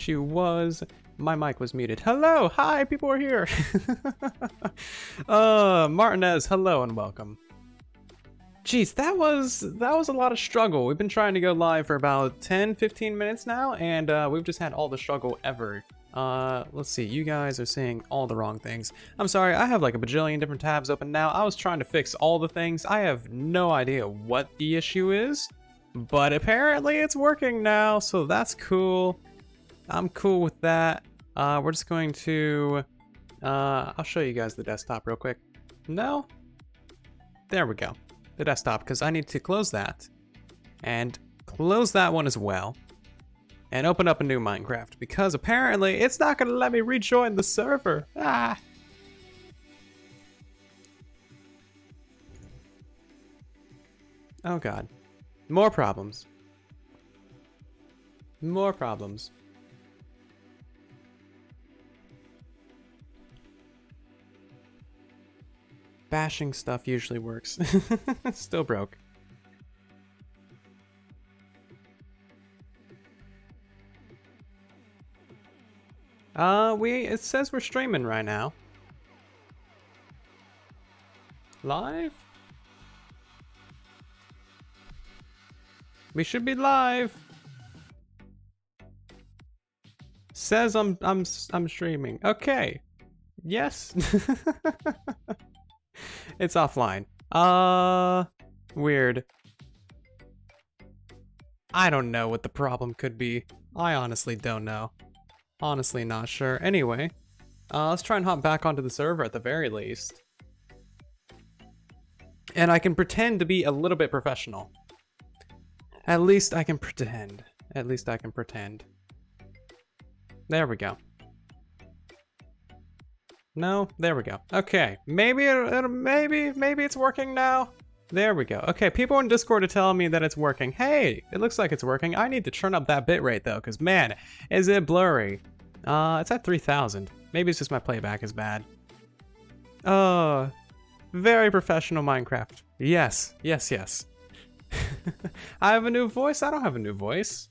issue was my mic was muted. Hello, hi, people are here. Martinez, hello and welcome. Jeez, that was a lot of struggle. We've been trying to go live for about 10-15 minutes now, and we've just had all the struggle ever. Let's see, you guys are saying all the wrong things. I'm sorry, I have like a bajillion different tabs open now. I was trying to fix all the things. I have no idea what the issue is, but apparently it's working now, so that's cool. I'm cool with that. We're just going to, I'll show you guys the desktop real quick. No? There we go. The desktop, because I need to close that and close that one as well and open up a new Minecraft because apparently it's not going to let me rejoin the server. Ah. Oh god. More problems. More problems. Bashing stuff usually works. Still broke. It says we're streaming right now. Live? We should be live. Says I'm streaming. Okay. Yes. It's offline. Weird. I don't know what the problem could be. I honestly don't know. Honestly not sure. Anyway, let's try and hop back onto the server at the very least. And I can pretend to be a little bit professional. At least I can pretend. At least I can pretend. There we go. No, there we go. Okay, maybe maybe it's working now. There we go. Okay, people in Discord are telling me that it's working. Hey, it looks like it's working. I need to turn up that bitrate though, because man, is it blurry. It's at 3000. Maybe it's just my playback is bad. Oh, very professional Minecraft. Yes, yes, yes. I have a new voice? I don't have a new voice.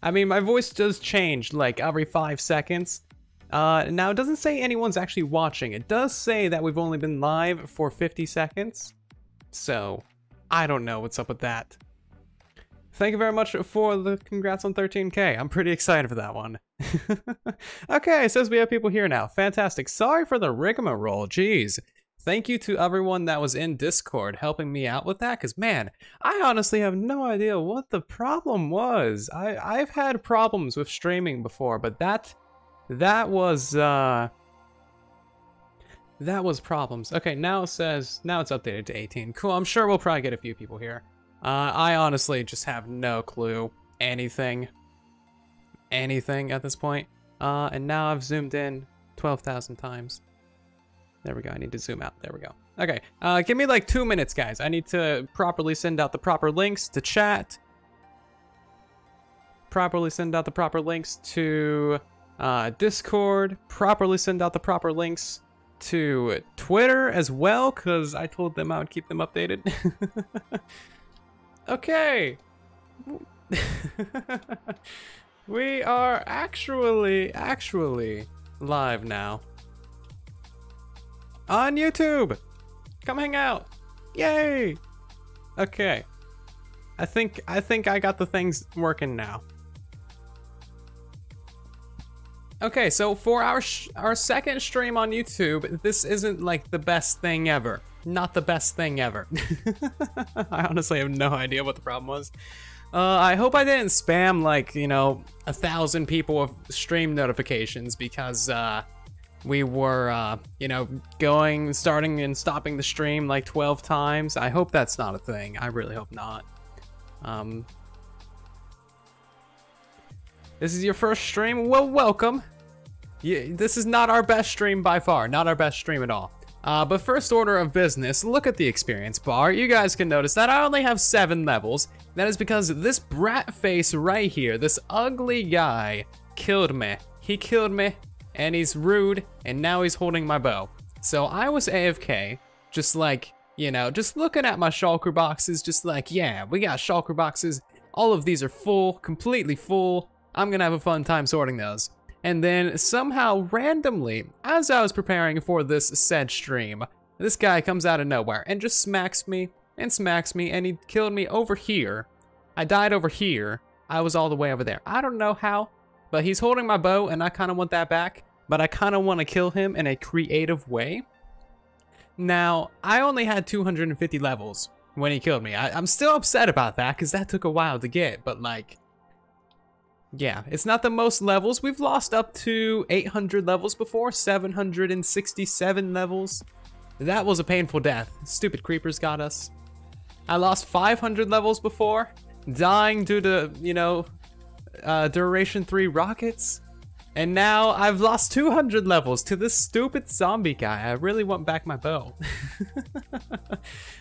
I mean, my voice does change like every 5 seconds. Now it doesn't say anyone's actually watching. It does say that we've only been live for 50 seconds. So, I don't know what's up with that. Thank you very much for the congrats on 13K. I'm pretty excited for that one. Okay, it says we have people here now. Fantastic. Sorry for the rigmarole. Jeez. Thank you to everyone that was in Discord helping me out with that, because man, I honestly have no idea what the problem was. I've had problems with streaming before, but that was problems. Okay, now it says, now it's updated to 18. Cool, I'm sure we'll probably get a few people here. I honestly just have no clue anything at this point. And now I've zoomed in 12,000 times. There we go, I need to zoom out, there we go. Okay, give me like 2 minutes, guys. I need to properly send out the proper links to chat. Properly send out the proper links to Discord, properly send out the proper links to Twitter as well, because I told them I would keep them updated. Okay. We are actually live now. On YouTube! Come hang out! Yay! Okay. I think I got the things working now. Okay, so for our second stream on YouTube, this isn't like the best thing ever. Not the best thing ever. I honestly have no idea what the problem was. I hope I didn't spam like, you know, 1,000 people with stream notifications because we were, you know, starting and stopping the stream like 12 times. I hope that's not a thing. I really hope not. This is your first stream? Well, welcome. Yeah, this is not our best stream by far. Not our best stream at all. But first order of business, look at the experience bar. You guys can notice that I only have 7 levels. That is because this brat face right here, this ugly guy, killed me. He killed me, and he's rude, and now he's holding my bow. So I was AFK, just like, you know, just looking at my shulker boxes, just like, yeah, we got shulker boxes. All of these are full, completely full. I'm gonna have a fun time sorting those. And then somehow randomly, as I was preparing for this said stream, this guy comes out of nowhere and just smacks me, and he killed me over here. I died over here. I was all the way over there. I don't know how, but he's holding my bow and I kind of want that back, but I kind of want to kill him in a creative way. Now, I only had 250 levels when he killed me. I'm still upset about that because that took a while to get, but like, yeah, it's not the most levels. We've lost up to 800 levels before, 767 levels. That was a painful death. Stupid creepers got us. I lost 500 levels before, dying due to, you know, Duration 3 rockets. And now I've lost 200 levels to this stupid zombie guy. I really want back my bow.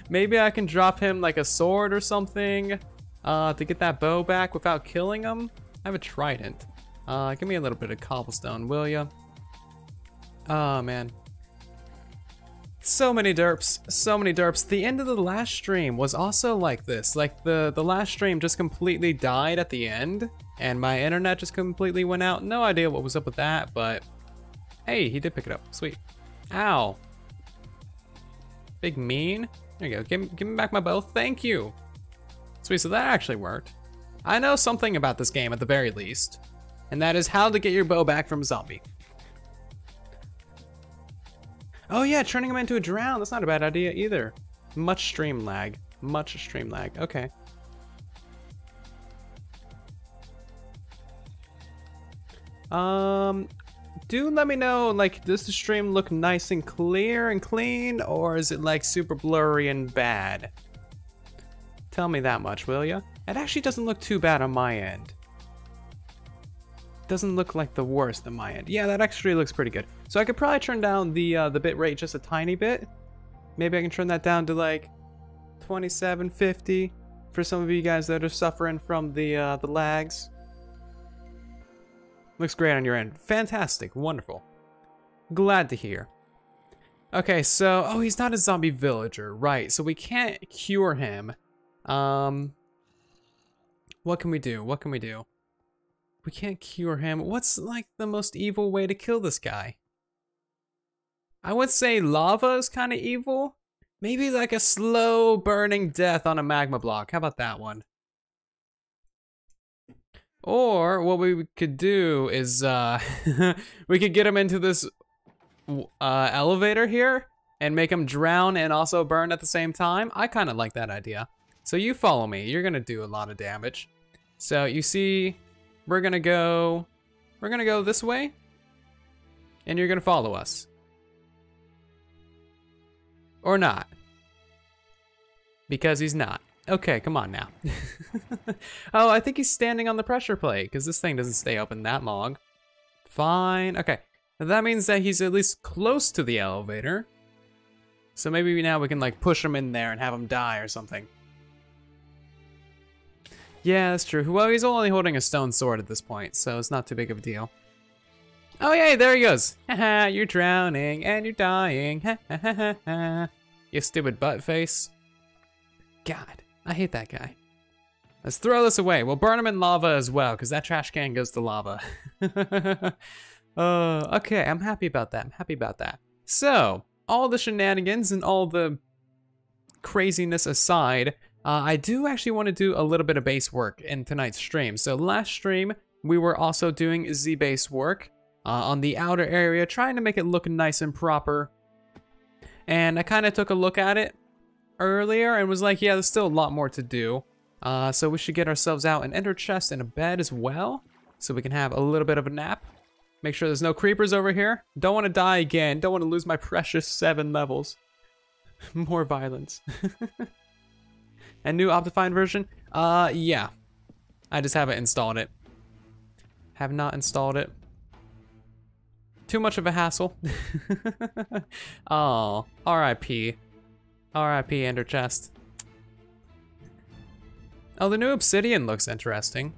Maybe I can drop him like a sword or something to get that bow back without killing him. I have a trident. Give me a little bit of cobblestone, will ya? Oh, man. So many derps, so many derps. The end of the last stream was also like this. Like the last stream just completely died at the end and my internet just completely went out. No idea what was up with that, but hey, he did pick it up. Sweet. Ow. Big mean. There you go. Give me back my bow. Thank you. Sweet, so that actually worked. I know something about this game at the very least, and that is how to get your bow back from a zombie. Oh yeah, turning him into a drown. That's not a bad idea either. Much stream lag. Much stream lag. Okay. Do let me know, like, does the stream look nice and clear and clean, or is it like super blurry and bad? Tell me that much, will ya? It actually doesn't look too bad on my end. Doesn't look like the worst on my end. Yeah, that actually looks pretty good. So I could probably turn down the bit rate just a tiny bit. Maybe I can turn that down to like 2750 for some of you guys that are suffering from the lags. Looks great on your end. Fantastic, wonderful. Glad to hear. Okay, so oh, he's not a zombie villager, right? So we can't cure him. What can we do? What can we do? We can't cure him. What's like the most evil way to kill this guy? I would say lava is kind of evil. Maybe like a slow burning death on a magma block. How about that one? Or what we could do is we could get him into this elevator here and make him drown and also burn at the same time. I kind of like that idea. So you follow me. You're gonna do a lot of damage. So you see, we're gonna go this way, and you're gonna follow us. Or not. Because he's not. Okay, come on now. Oh, I think he's standing on the pressure plate, because this thing doesn't stay open that long. Fine, okay. That means that he's at least close to the elevator. So maybe now we can like push him in there and have him die or something. Yeah, that's true. Well, he's only holding a stone sword at this point, so it's not too big of a deal. Oh yay, there he goes. Haha, you're drowning and you're dying. Ha ha ha ha. You stupid butt face. God, I hate that guy. Let's throw this away. We'll burn him in lava as well, because that trash can goes to lava. Okay, I'm happy about that. I'm happy about that. So, all the shenanigans and all the craziness aside, I do actually want to do a little bit of base work in tonight's stream. So last stream, we were also doing Z-base work on the outer area, trying to make it look nice and proper. And I kind of took a look at it earlier and was like, yeah, there's still a lot more to do. So we should get ourselves out an ender chest and a bed as well, so we can have a little bit of a nap. Make sure there's no creepers over here. Don't want to die again. Don't want to lose my precious 7 levels. More violence. And new Optifine version? Yeah. I just haven't installed it. Have not installed it. Too much of a hassle. Oh, R.I.P. R.I.P. Ender Chest. Oh, the new Obsidian looks interesting.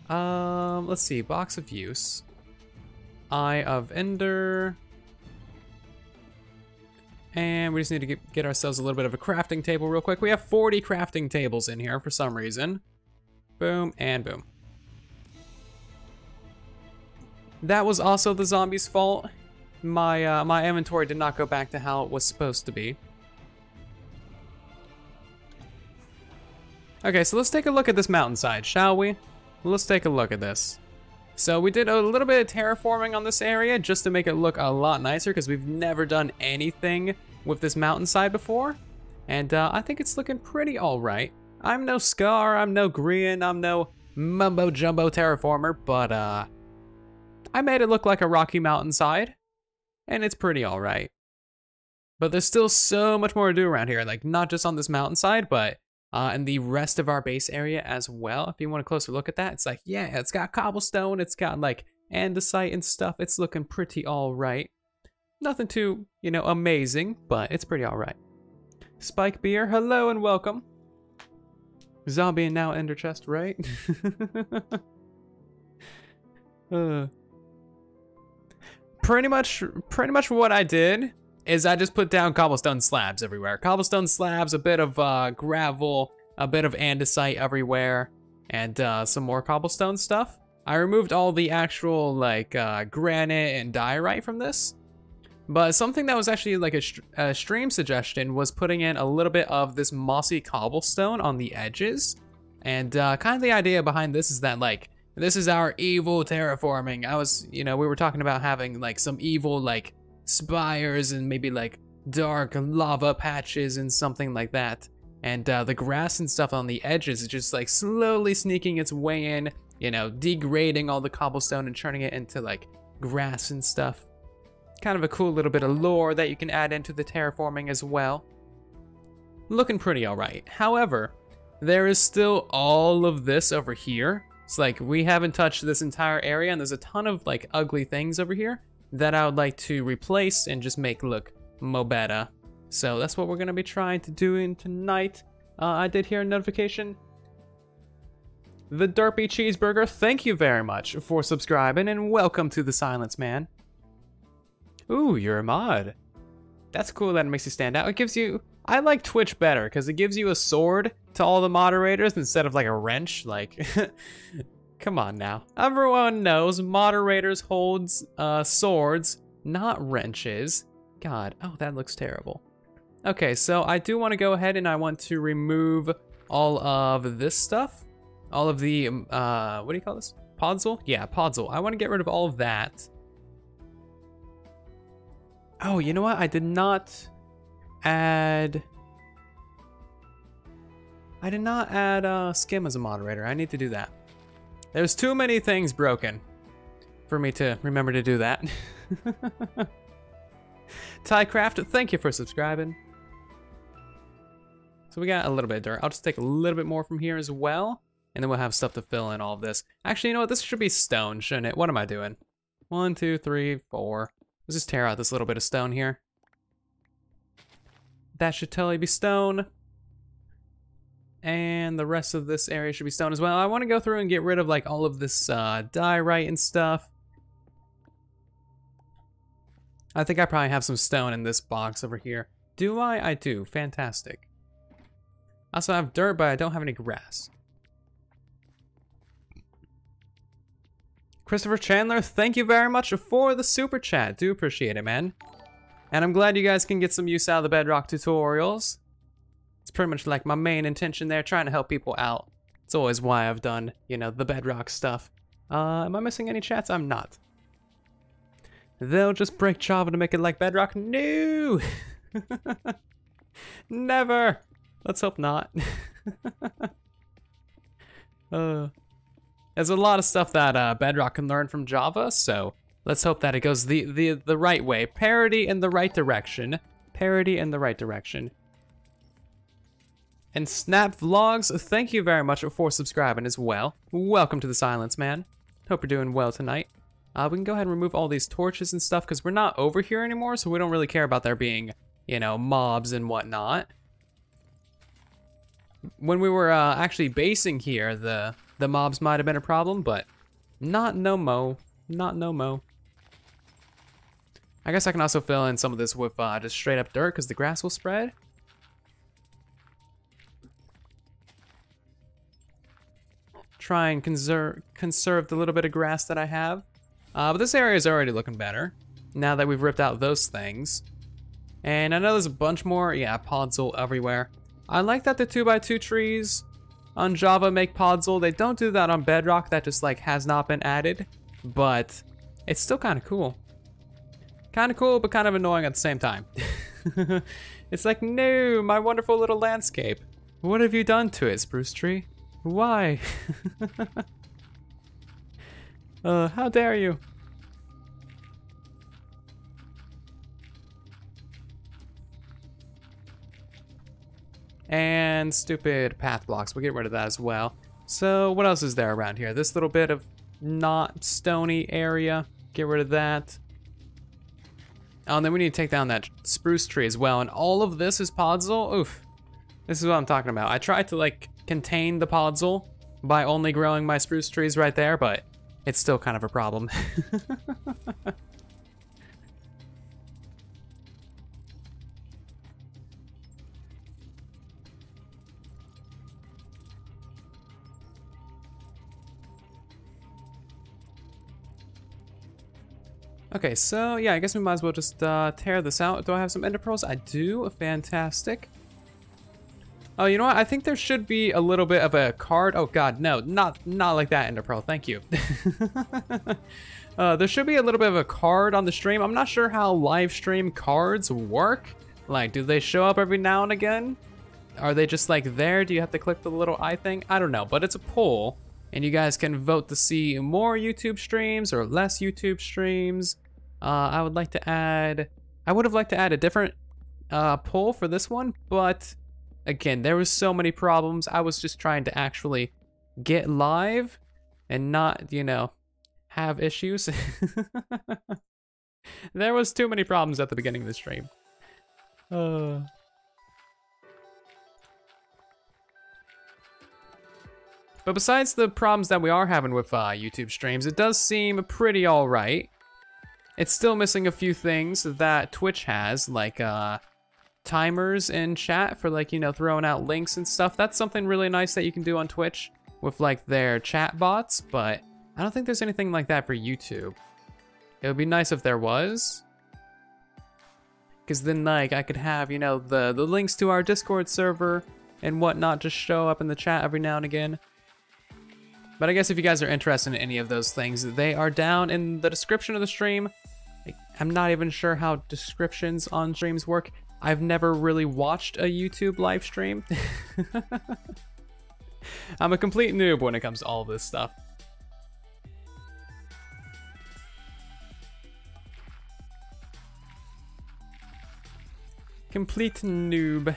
Let's see, Box of Use. Eye of Ender. And we just need to get ourselves a little bit of a crafting table real quick. We have 40 crafting tables in here for some reason. Boom and boom. That was also the zombie's fault. My inventory did not go back to how it was supposed to be. Okay, so let's take a look at this mountainside, shall we? Let's take a look at this. So we did a little bit of terraforming on this area just to make it look a lot nicer because we've never done anything with this mountainside before. And I think it's looking pretty alright. I'm no Scar, I'm no Grian, I'm no mumbo jumbo terraformer, but I made it look like a rocky mountainside. And it's pretty alright. But there's still so much more to do around here, like not just on this mountainside, but in the rest of our base area as well. If you want a closer look at that, it's like, yeah, it's got cobblestone, it's got like andesite and stuff. It's looking pretty alright. Nothing too, you know, amazing, but it's pretty alright. Spike Beer, hello and welcome. Zombie and now ender chest, right? Pretty much what I did is I just put down cobblestone slabs everywhere. Cobblestone slabs, a bit of gravel, a bit of andesite everywhere, and some more cobblestone stuff. I removed all the actual like granite and diorite from this. But something that was actually like a stream suggestion was putting in a little bit of this mossy cobblestone on the edges. And kind of the idea behind this is that like, this is our evil terraforming. We were talking about having like some evil like spires and maybe like dark lava patches and something like that. And the grass and stuff on the edges is just like slowly sneaking its way in, you know, degrading all the cobblestone and turning it into like grass and stuff. Kind of a cool little bit of lore that you can add into the terraforming as well. Looking pretty alright. However, there is still all of this over here. It's like we haven't touched this entire area and there's a ton of like ugly things over here that I would like to replace and just make look mo better. So that's what we're going to be trying to do tonight. I did hear a notification. The Derpy Cheeseburger, thank you very much for subscribing and welcome to the Silence Man. Ooh, you're a mod. That's cool that it makes you stand out. It gives you... I like Twitch better because it gives you a sword to all the moderators instead of like a wrench. Like, come on now. Everyone knows moderators holds swords, not wrenches. God, oh, that looks terrible. Okay, so I do want to go ahead and I want to remove all of this stuff. All of the, what do you call this? Podzol? Yeah, Podzol. I want to get rid of all of that. Oh, you know what? I did not add Skim as a moderator. I need to do that. There's too many things broken for me to remember to do that. Tycraft, thank you for subscribing. So we got a little bit of dirt. I'll just take a little bit more from here as well, and then we'll have stuff to fill in all of this. Actually, you know what? This should be stone, shouldn't it? What am I doing? 1, 2, 3, 4. Let's just tear out this little bit of stone here. That should totally be stone. And the rest of this area should be stone as well. I want to go through and get rid of like all of this diorite and stuff. I think I probably have some stone in this box over here. Do I? I do. Fantastic. I also have dirt, but I don't have any grass. Christopher Chandler, thank you very much for the super chat. Do appreciate it, man. And I'm glad you guys can get some use out of the Bedrock tutorials. It's pretty much like my main intention there, trying to help people out. It's always why I've done, you know, the Bedrock stuff. Am I missing any chats? I'm not. They'll just break Java to make it like Bedrock? No! Never! Let's hope not. There's a lot of stuff that Bedrock can learn from Java, so let's hope that it goes the right way. Parity in the right direction. Parity in the right direction. And Snap Vlogs, thank you very much for subscribing as well. Welcome to the Silence Man. Hope you're doing well tonight. We can go ahead and remove all these torches and stuff because we're not over here anymore, so we don't really care about there being, you know, mobs and whatnot. When we were actually basing here, the mobs might have been a problem, but not no mo. Not no mo. I guess I can also fill in some of this with just straight up dirt because the grass will spread. Try and conserve the little bit of grass that I have. But this area is already looking better now that we've ripped out those things. And I know there's a bunch more. Yeah, podzol everywhere. I like that the 2x2 trees on Java make podzol. They don't do that on Bedrock. That just like has not been added. But it's still kind of cool. Kind of cool, but kind of annoying at the same time. It's like, no, my wonderful little landscape. What have you done to it, spruce tree? Why? How dare you? And stupid path blocks, we'll get rid of that as well. So what else is there around here? This little bit of not stony area, get rid of that. Oh, and then we need to take down that spruce tree as well. And all of this is podzol? Oof. This is what I'm talking about. I tried to like contain the podzol by only growing my spruce trees right there, but it's still kind of a problem. Okay, so yeah, I guess we might as well just tear this out. Do I have some ender pearls? I do. Fantastic. Oh, you know what? I think there should be a little bit of a card. Oh god, no, not like that, ender pearl. Thank you. There should be a little bit of a card on the stream. I'm not sure how live stream cards work. Like, do they show up every now and again? Are they just like there? Do you have to click the little eye thing? I don't know, but it's a poll. And you guys can vote to see more YouTube streams or less YouTube streams. I would have liked to add a different poll for this one, but again, there was so many problems. I was just trying to actually get live and not, you know, have issues. There was too many problems at the beginning of the stream. But besides the problems that we are having with YouTube streams, it does seem pretty alright. It's still missing a few things that Twitch has, like timers in chat for like, you know, throwing out links and stuff. That's something really nice that you can do on Twitch with like their chat bots, but I don't think there's anything like that for YouTube. It would be nice if there was. Because then like I could have, you know, the links to our Discord server and whatnot just show up in the chat every now and again. But I guess if you guys are interested in any of those things, they are down in the description of the stream. I'm not even sure how descriptions on streams work. I've never really watched a YouTube live stream. I'm a complete noob when it comes to all this stuff. Complete noob.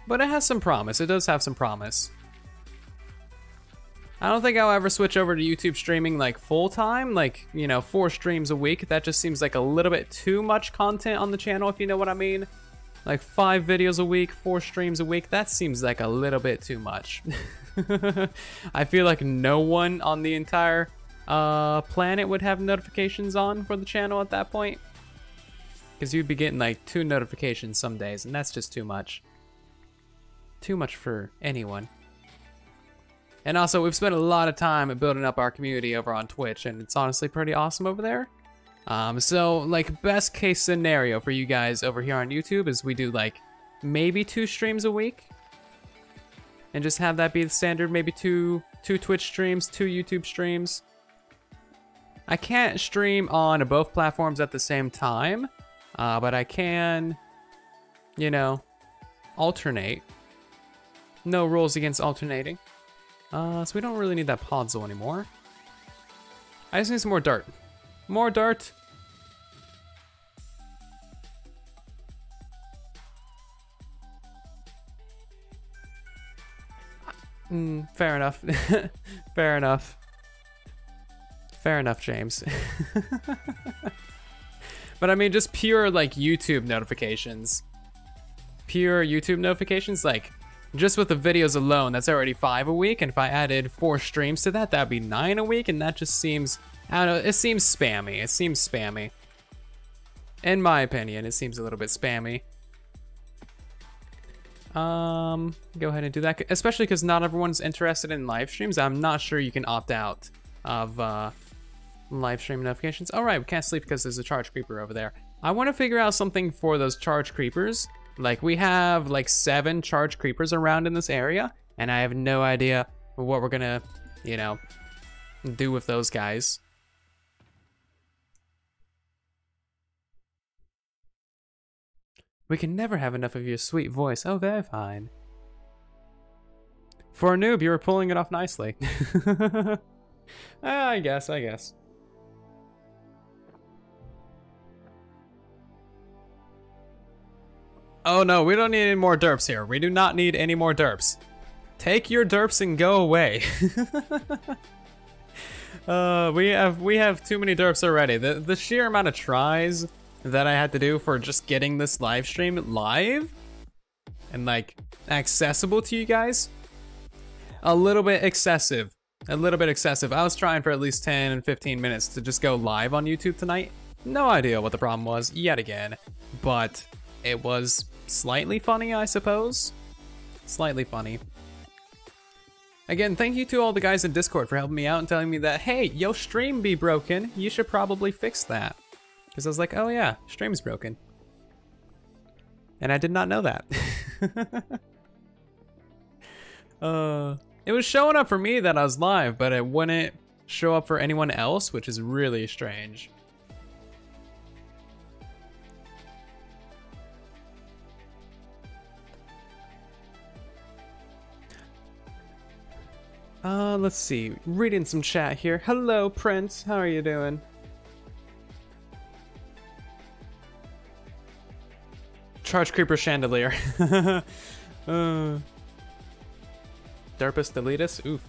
But it has some promise. It does have some promise. I don't think I'll ever switch over to YouTube streaming like full-time, like, you know, 4 streams a week. That just seems like a little bit too much content on the channel, if you know what I mean. Like 5 videos a week, 4 streams a week, that seems like a little bit too much. I feel like no one on the entire planet would have notifications on for the channel at that point. Because you'd be getting like 2 notifications some days, and that's just too much. Too much for anyone. And also, we've spent a lot of time building up our community over on Twitch, and it's honestly pretty awesome over there. So, like, best case scenario for you guys over here on YouTube is we do, like, maybe 2 streams a week. And just have that be the standard, maybe two Twitch streams, 2 YouTube streams. I can't stream on both platforms at the same time, but I can, you know, alternate. No rules against alternating. So we don't really need that podzol anymore. I just need some more dirt. More dirt. Fair enough. Fair enough. Fair enough, James. But I mean, just pure, like, YouTube notifications. Pure YouTube notifications, like, just with the videos alone, that's already 5 a week, and if I added 4 streams to that, that'd be 9 a week, and that just seems, I don't know, it seems spammy. It seems spammy. In my opinion, it seems a little bit spammy. Go ahead and do that, especially because not everyone's interested in live streams. I'm not sure you can opt out of live stream notifications. All right, we can't sleep because there's a charge creeper over there. I want to figure out something for those charge creepers. Like, we have like 7 charge creepers around in this area, and I have no idea what we're gonna, you know, do with those guys. We can never have enough of your sweet voice. Oh, very fine. For a noob, you were pulling it off nicely. I guess. Oh no, we don't need any more derps here. We do not need any more derps. Take your derps and go away. We have too many derps already. The sheer amount of tries that I had to do for just getting this live stream live and like accessible to you guys, a little bit excessive. I was trying for at least 10 and 15 minutes to just go live on YouTube tonight. No idea what the problem was yet again, but it was slightly funny, I suppose. Slightly funny. Again, thank you to all the guys in Discord for helping me out and telling me that, hey, your stream be broken. You should probably fix that. Because I was like, oh yeah, stream's broken. And I did not know that. It was showing up for me that I was live, but it wouldn't show up for anyone else, which is really strange. Let's see. Reading some chat here. Hello, Prince. How are you doing? Charge Creeper Chandelier. Derpus Deletus? Oof.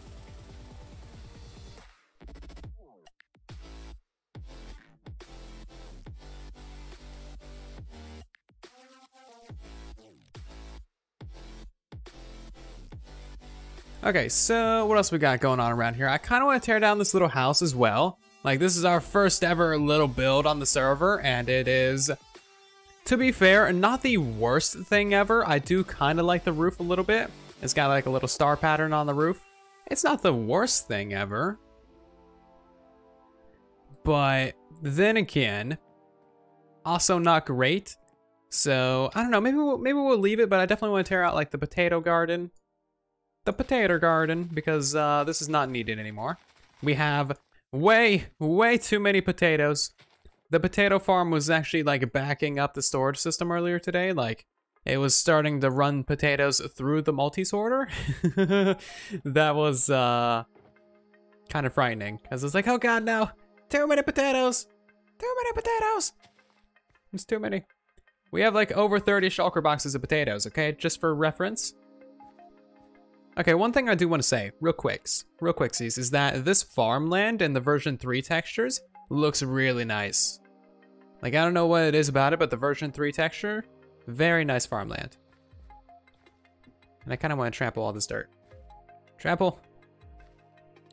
Okay, so what else we got going on around here? I kind of want to tear down this little house as well. Like, this is our first ever little build on the server, and it is, to be fair, not the worst thing ever. I do kind of like the roof a little bit. It's got like a little star pattern on the roof. It's not the worst thing ever. But then again, also not great. So, I don't know, maybe we'll leave it, but I definitely want to tear out like the potato garden. The potato garden, because this is not needed anymore. We have way too many potatoes. The potato farm was actually like backing up the storage system earlier today. Like, it was starting to run potatoes through the multi-sorter. That was kind of frightening, because it's like, oh god, no, too many potatoes. Too many potatoes. It's too many. We have like over 30 shulker boxes of potatoes, okay? Just for reference. Okay, one thing I do want to say, real quicksies, is that this farmland in the version 3 textures looks really nice. Like, I don't know what it is about it, but the version 3 texture, very nice farmland. And I kind of want to trample all this dirt. Trample.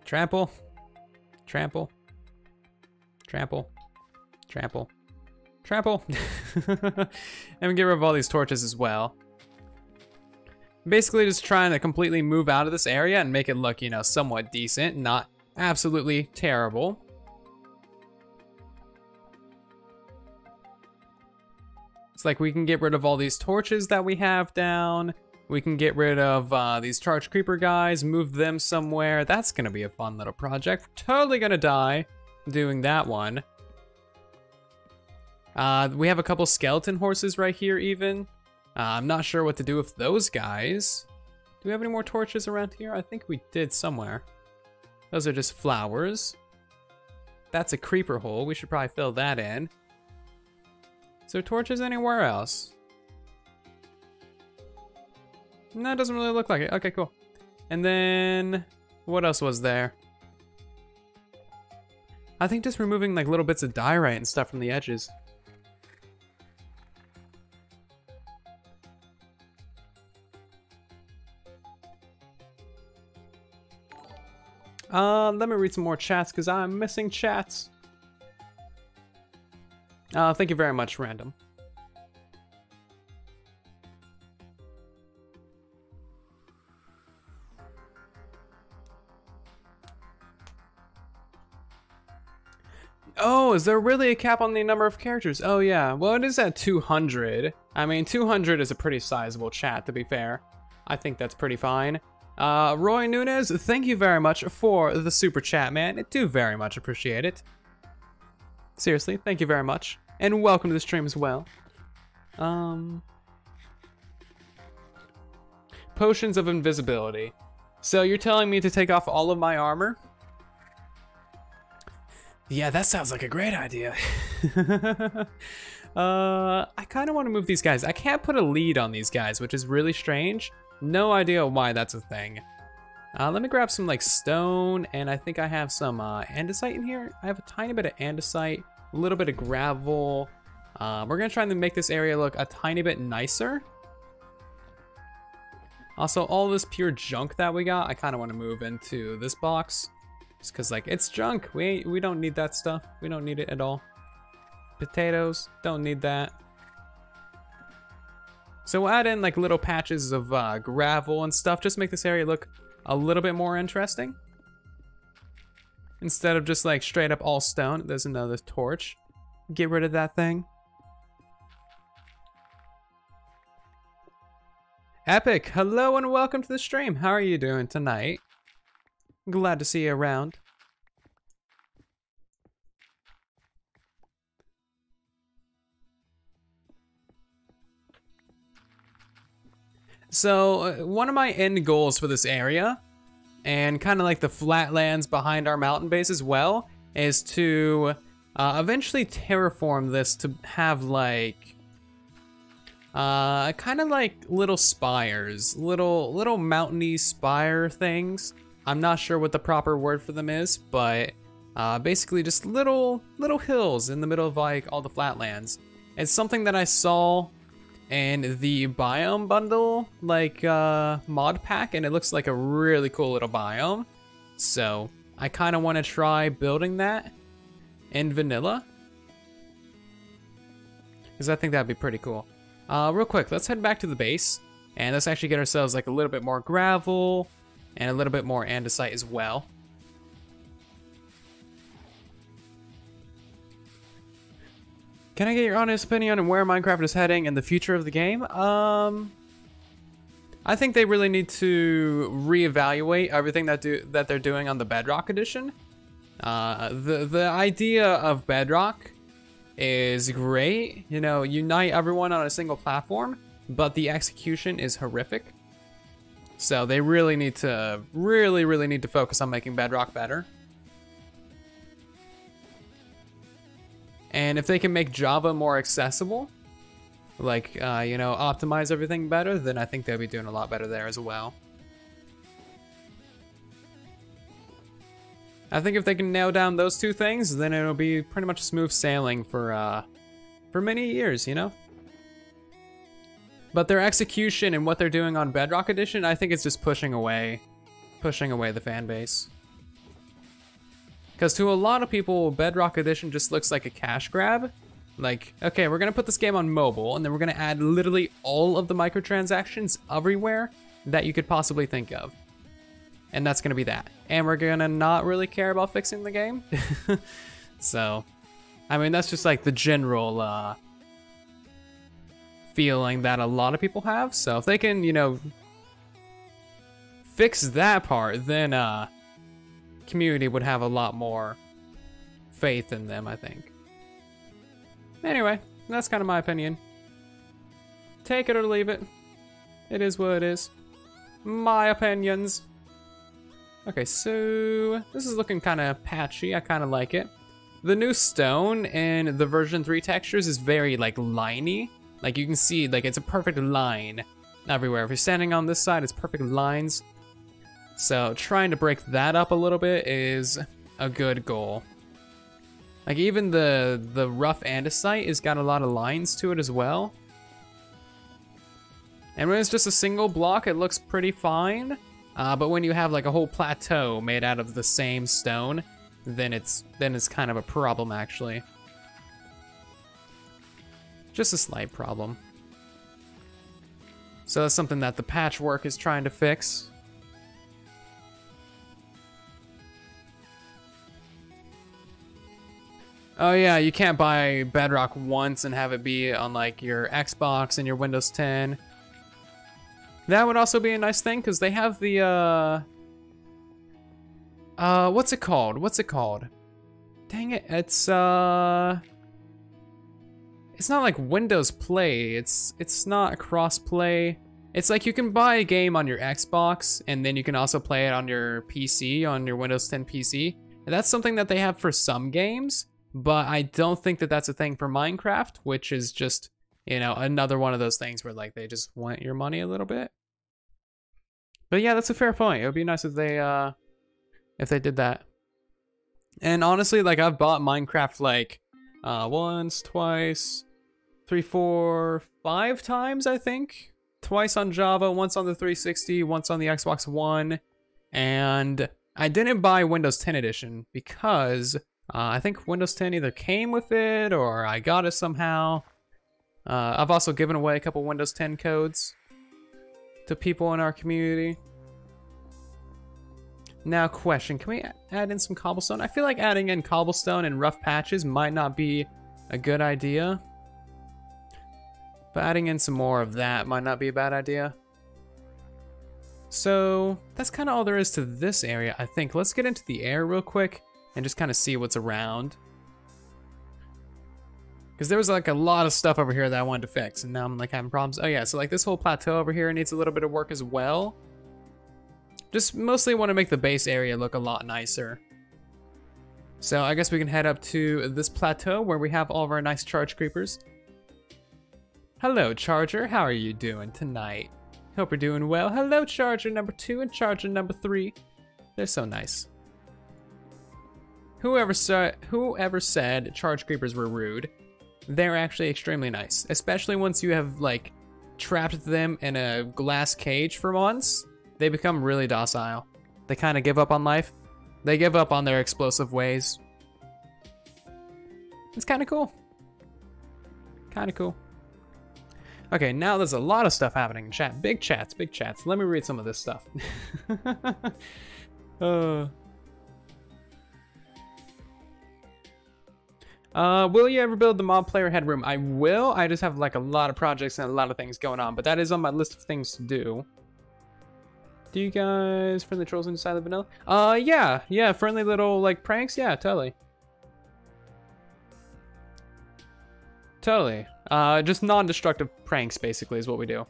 Trample. Trample. Trample. Trample. Trample. And we get rid of all these torches as well. Basically just trying to completely move out of this area and make it look, you know, somewhat decent, not absolutely terrible. It's like we can get rid of all these torches that we have down. We can get rid of these charge creeper guys, move them somewhere. That's gonna be a fun little project. We're totally gonna die doing that one. We have a couple skeleton horses right here even. I'm not sure what to do with those guys. Do we have any more torches around here? I think we did somewhere. Those are just flowers. That's a creeper hole. We should probably fill that in. Is there torches anywhere else? No, it doesn't really look like it. Okay, cool. And then, what else was there? I think just removing like little bits of diorite and stuff from the edges. Let me read some more chats because I'm missing chats. Thank you very much, Random. Oh, is there really a cap on the number of characters? Oh yeah, well it is at 200. I mean, 200 is a pretty sizable chat, to be fair. I think that's pretty fine. Roy Nunez, thank you very much for the super chat, man. I do very much appreciate it. Seriously, thank you very much. And welcome to the stream as well. Potions of invisibility. So you're telling me to take off all of my armor? Yeah, that sounds like a great idea. I kind of want to move these guys. I can't put a lead on these guys, which is really strange. No idea why that's a thing. Let me grab some like stone, and I think I have some andesite in here. I have a tiny bit of andesite, a little bit of gravel. We're gonna try and make this area look a tiny bit nicer. Also, all this pure junk that we got, I kind of want to move into this box. Just cause like, it's junk. We don't need that stuff. We don't need it at all. Potatoes, don't need that. So we'll add in like little patches of gravel and stuff, just make this area look a little bit more interesting. Instead of just like straight up all stone, there's another torch. Get rid of that thing. Epic, hello and welcome to the stream. How are you doing tonight? Glad to see you around. So, one of my end goals for this area, and kind of like the flatlands behind our mountain base as well, is to eventually terraform this to have like, kind of like little spires, little mountainy spire things. I'm not sure what the proper word for them is, but basically just little hills in the middle of like all the flatlands. It's something that I saw in the biome bundle, like mod pack, and it looks like a really cool little biome. So I kind of want to try building that in vanilla, because I think that'd be pretty cool. Real quick, let's head back to the base, and let's actually get ourselves like a little bit more gravel, and a little bit more andesite as well. Can I get your honest opinion on where Minecraft is heading in the future of the game? I think they really need to reevaluate everything that they're doing on the Bedrock edition. The idea of Bedrock is great, you know, unite everyone on a single platform, but the execution is horrific. So they really need to, really need to focus on making Bedrock better. And if they can make Java more accessible, like, you know, optimize everything better, then I think they'll be doing a lot better there as well. I think if they can nail down those two things, then it'll be pretty much smooth sailing for many years, you know? But their execution and what they're doing on Bedrock Edition, I think it's just pushing away the fan base. Because to a lot of people, Bedrock Edition just looks like a cash grab. Like, okay, we're gonna put this game on mobile, and then we're gonna add literally all of the microtransactions everywhere that you could possibly think of. And that's gonna be that. And we're gonna not really care about fixing the game. So, I mean, that's just like the general feeling that a lot of people have. So if they can, you know, fix that part, then community would have a lot more faith in them, I think. Anyway, that's kind of my opinion. Take it or leave it. It is what it is. My opinions. Okay, so this is looking kind of patchy. I kind of like it. The new stone in the version 3 textures is very like liney. Like you can see, like it's a perfect line everywhere. If you're standing on this side, it's perfect lines. So trying to break that up a little bit is a good goal. Like even the rough andesite has got a lot of lines to it as well. And when it's just a single block, it looks pretty fine. But when you have like a whole plateau made out of the same stone, then it's kind of a problem actually. Just a slight problem. So that's something that the patchwork is trying to fix. Oh yeah, you can't buy Bedrock once and have it be on like your Xbox and your Windows 10. That would also be a nice thing because they have the what's it called? What's it called? Dang it, it's not like Windows Play. It's not cross-play. It's like you can buy a game on your Xbox and then you can also play it on your PC, on your Windows 10 PC. And that's something that they have for some games, but I don't think that that's a thing for Minecraft, which is just, you know, another one of those things where like they just want your money a little bit. But yeah, that's a fair point. It would be nice if they did that. And honestly, like I've bought Minecraft like once, twice, 3, 4, 5 times, I think. Twice on Java, once on the 360, once on the Xbox One, and I didn't buy Windows 10 edition because I think Windows 10 either came with it or I got it somehow. I've also given away a couple Windows 10 codes to people in our community. Now, question, can we add in some cobblestone? I feel like adding in cobblestone and rough patches might not be a good idea. But adding in some more of that might not be a bad idea. So that's kind of all there is to this area, I think. Let's get into the air real quick and just kind of see what's around. Because there was like a lot of stuff over here that I wanted to fix, and now I'm like having problems. Oh yeah, so like this whole plateau over here needs a little bit of work as well. Just mostly want to make the base area look a lot nicer. So I guess we can head up to this plateau where we have all of our nice charge creepers. Hello, Charger. How are you doing tonight? Hope you're doing well. Hello, Charger number 2 and Charger number 3. They're so nice. Whoever said charge creepers were rude, they're actually extremely nice. Especially once you have, like, trapped them in a glass cage for months, they become really docile. They kind of give up on life. They give up on their explosive ways. It's kind of cool. Kind of cool. Okay, now there's a lot of stuff happening in chat. Big chats, big chats. Let me read some of this stuff. Will you ever build the mob player headroom? I will. I just have like a lot of projects and a lot of things going on, but that is on my list of things to do. Do you guys friendly trolls inside the vanilla? Yeah, friendly little like pranks. Yeah, totally. Totally. Just non-destructive pranks, basically, is what we do.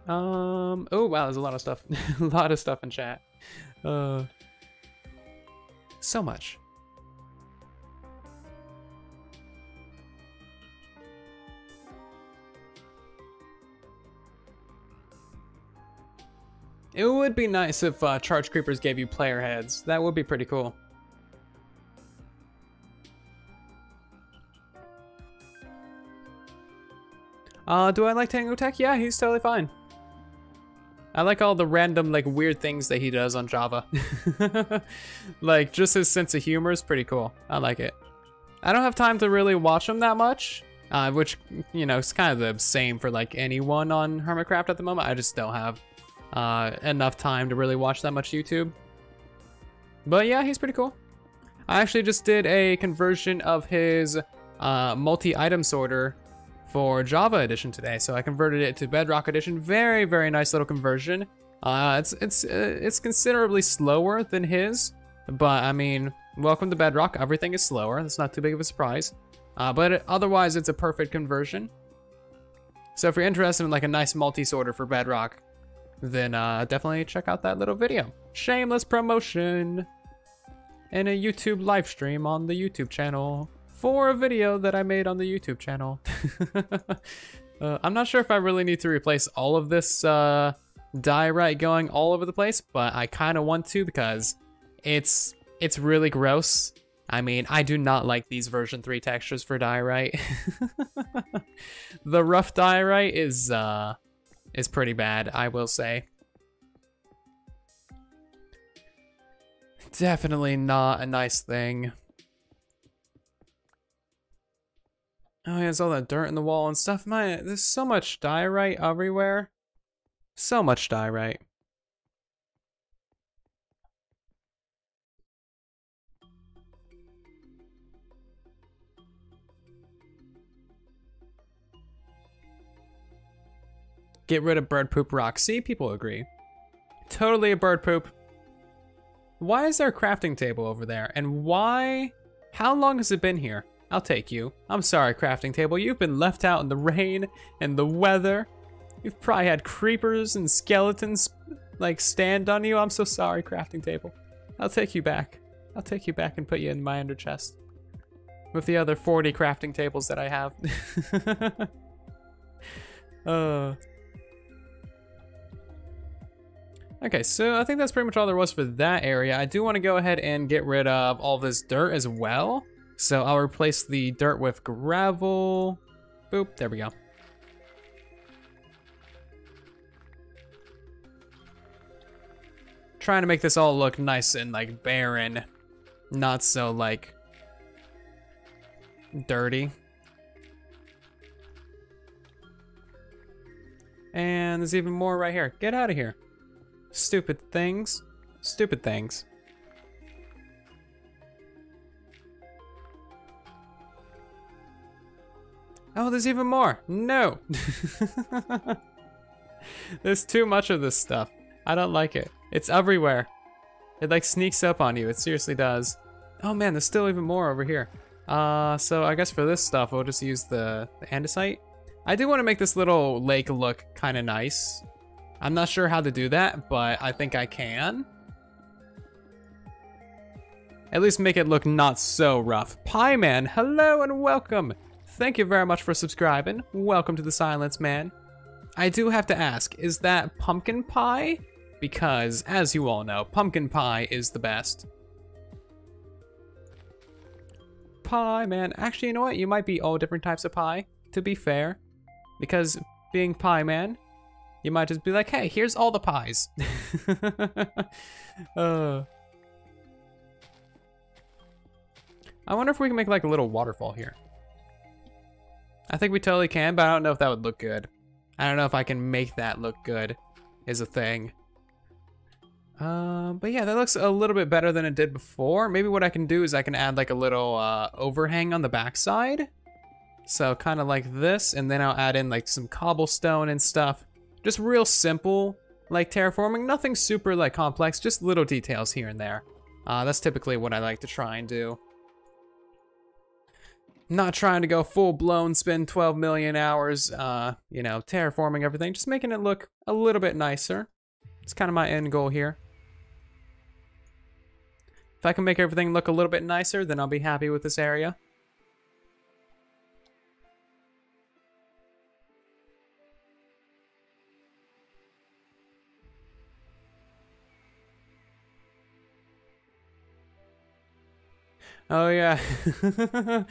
Oh, wow, there's a lot of stuff. A lot of stuff in chat. So much. It would be nice if charge creepers gave you player heads. That would be pretty cool. Do I like Tango Tech? Yeah, he's totally fine. I like all the random, like, weird things that he does on Java. Like, just his sense of humor is pretty cool. I like it. I don't have time to really watch him that much, which, you know, it's kind of the same for, like, anyone on Hermitcraft at the moment. I just don't have enough time to really watch that much YouTube. But yeah, he's pretty cool. I actually just did a conversion of his multi-item sorter for Java Edition today, so I converted it to Bedrock Edition. Very, very nice little conversion. It's considerably slower than his, but I mean, welcome to Bedrock. Everything is slower. That's not too big of a surprise. But otherwise, it's a perfect conversion. So if you're interested in like a nice multi-sorter for Bedrock, then definitely check out that little video. Shameless promotion and a YouTube live stream on the YouTube channel for a video that I made on the YouTube channel. I'm not sure if I really need to replace all of this diorite going all over the place, but I kind of want to because it's really gross. I mean, I do not like these version 3 textures for diorite. The rough diorite is pretty bad, I will say. Definitely not a nice thing. Oh, yeah, there's all that dirt in the wall and stuff. Man, there's so much diorite everywhere. So much diorite. Get rid of bird poop rock. See, people agree. Totally a bird poop. Why is there a crafting table over there? And why? How long has it been here? I'll take you. I'm sorry, crafting table. You've been left out in the rain and the weather. You've probably had creepers and skeletons like stand on you. I'm so sorry, crafting table. I'll take you back. I'll take you back and put you in my under chest with the other 40 crafting tables that I have. Okay, so I think that's pretty much all there was for that area. I do want to go ahead and get rid of all this dirt as well. So I'll replace the dirt with gravel. Boop, there we go. Trying to make this all look nice and like barren, not so like dirty. And there's even more right here. Get out of here. Stupid things. Stupid things. Oh, there's even more. No. There's too much of this stuff. I don't like it. It's everywhere. It like sneaks up on you. It seriously does. Oh man, there's still even more over here. So I guess for this stuff, we'll just use the andesite. I do want to make this little lake look kind of nice. I'm not sure how to do that, but I think I can. At least make it look not so rough. Pie Man, hello and welcome. Thank you very much for subscribing. Welcome to the Silence Man. I do have to ask, is that pumpkin pie? Because, as you all know, pumpkin pie is the best. Pie Man. Actually, you know what? You might be all different types of pie, to be fair. Because being Pie Man, you might just be like, hey, here's all the pies. I wonder if we can make like a little waterfall here. I think we totally can, but I don't know if that would look good. I don't know if I can make that look good, is a thing. But yeah, that looks a little bit better than it did before. Maybe what I can do is I can add like a little overhang on the backside. So kind of like this, and then I'll add in like some cobblestone and stuff. Just real simple, like terraforming. Nothing super like complex, just little details here and there. That's typically what I like to try and do. Not trying to go full blown, spend 12 million hours, you know, terraforming everything. Just making it look a little bit nicer. It's kind of my end goal here. If I can make everything look a little bit nicer, then I'll be happy with this area. Oh yeah, the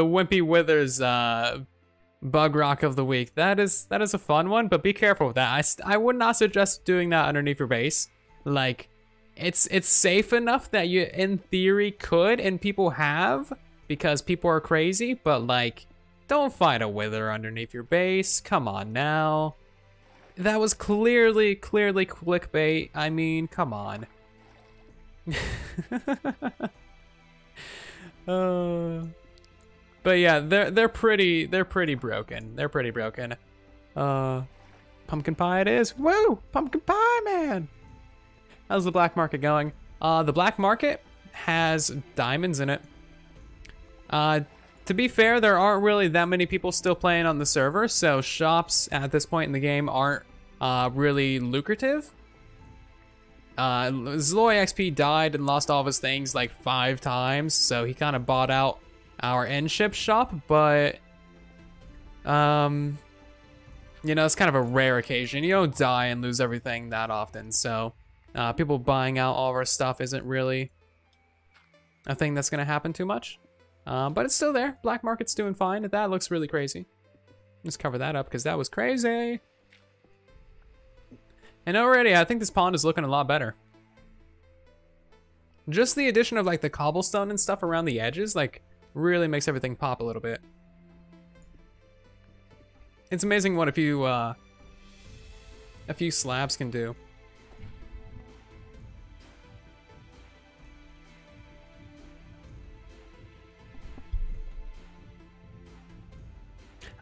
Wimpy Withers bug rock of the week. That is a fun one, but be careful with that. I would not suggest doing that underneath your base. Like, it's safe enough that you, in theory, could, and people have, because people are crazy. But like, don't fight a wither underneath your base. Come on now. That was clearly clickbait. I mean, come on. But yeah, they're pretty broken. They're pretty broken. Pumpkin pie it is. Woo! Pumpkin pie man. How's the black market going? The black market has diamonds in it. To be fair, there aren't really that many people still playing on the server, so shops at this point in the game aren't really lucrative. Zloy XP died and lost all of his things like 5 times, so he kind of bought out our end ship shop, but you know, it's kind of a rare occasion. You don't die and lose everything that often, so people buying out all of our stuff isn't really a thing that's gonna happen too much. But it's still there. Black market's doing fine. That looks really crazy. Let's cover that up because that was crazy. And already, I think this pond is looking a lot better. Just the addition of like the cobblestone and stuff around the edges, like, really makes everything pop a little bit. It's amazing what a few slabs can do.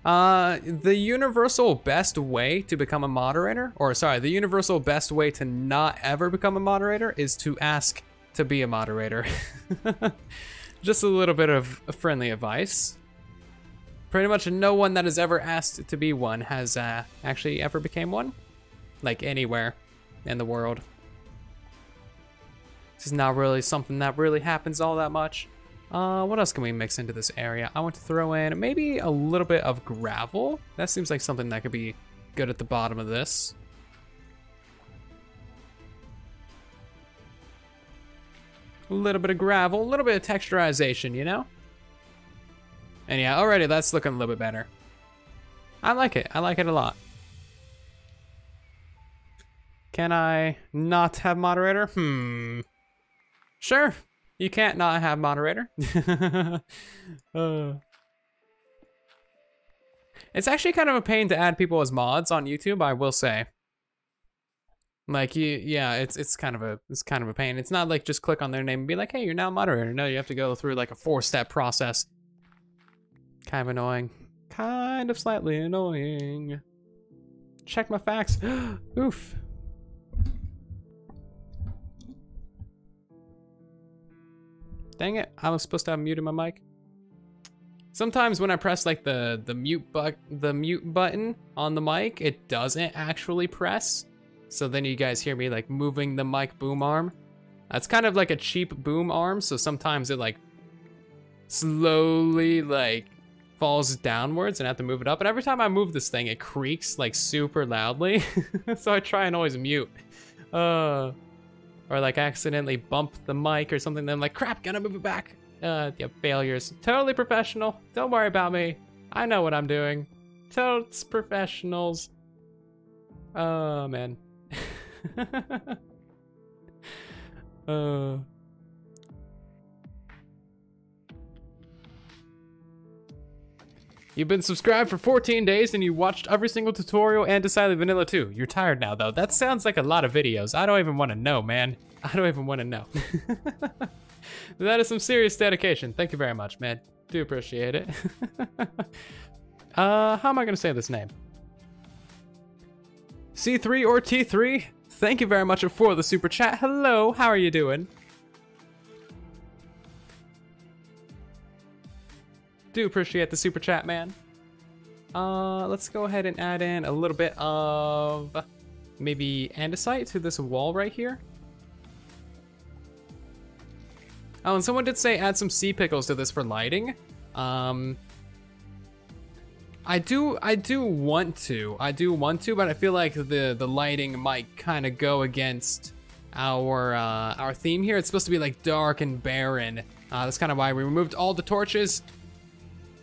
The universal best way to become a moderator, or sorry, the universal best way to not ever become a moderator is to ask to be a moderator. Just a little bit of friendly advice. Pretty much no one that has ever asked to be one has actually ever became one, like anywhere in the world. This is not really something that really happens all that much. What else can we mix into this area? I want to throw in maybe a little bit of gravel. That seems like something that could be good at the bottom of this. A little bit of gravel, a little bit of texturization, you know? And yeah, already that's looking a little bit better. I like it. I like it a lot. Can I not have moderator? Sure. You can't not have moderator. It's actually kind of a pain to add people as mods on YouTube, I will say. Like yeah, it's kind of a pain. It's not like just click on their name and be like, hey, you're now a moderator. No, you have to go through like a 4-step process. Kind of annoying. Kind of slightly annoying. Check my facts. Oof. Dang it, I was supposed to have muted my mic. Sometimes when I press like the mute button on the mic, it doesn't actually press. So then you guys hear me like moving the mic boom arm. It's kind of like a cheap boom arm, so sometimes it like slowly like falls downwards and I have to move it up. And every time I move this thing, it creaks like super loudly. So I try and always mute. Or like accidentally bump the mic or something, then I'm like, crap, gotta move it back. Yeah, failures. Totally professional. Don't worry about me. I know what I'm doing. Totes professionals. Oh, man. You've been subscribed for 14 days and you watched every single tutorial and decided vanilla too. You're tired now though. That sounds like a lot of videos. I don't even want to know, man. I don't even want to know. That is some serious dedication. Thank you very much, man. Do appreciate it. How am I gonna say this name? C3 or T3? Thank you very much for the super chat. Hello, how are you doing? Do appreciate the super chat, man. Let's go ahead and add in a little bit of maybe andesite to this wall right here. Oh, and someone did say add some sea pickles to this for lighting. I do want to, but I feel like the lighting might kind of go against our theme here. It's supposed to be like dark and barren. That's kind of why we removed all the torches.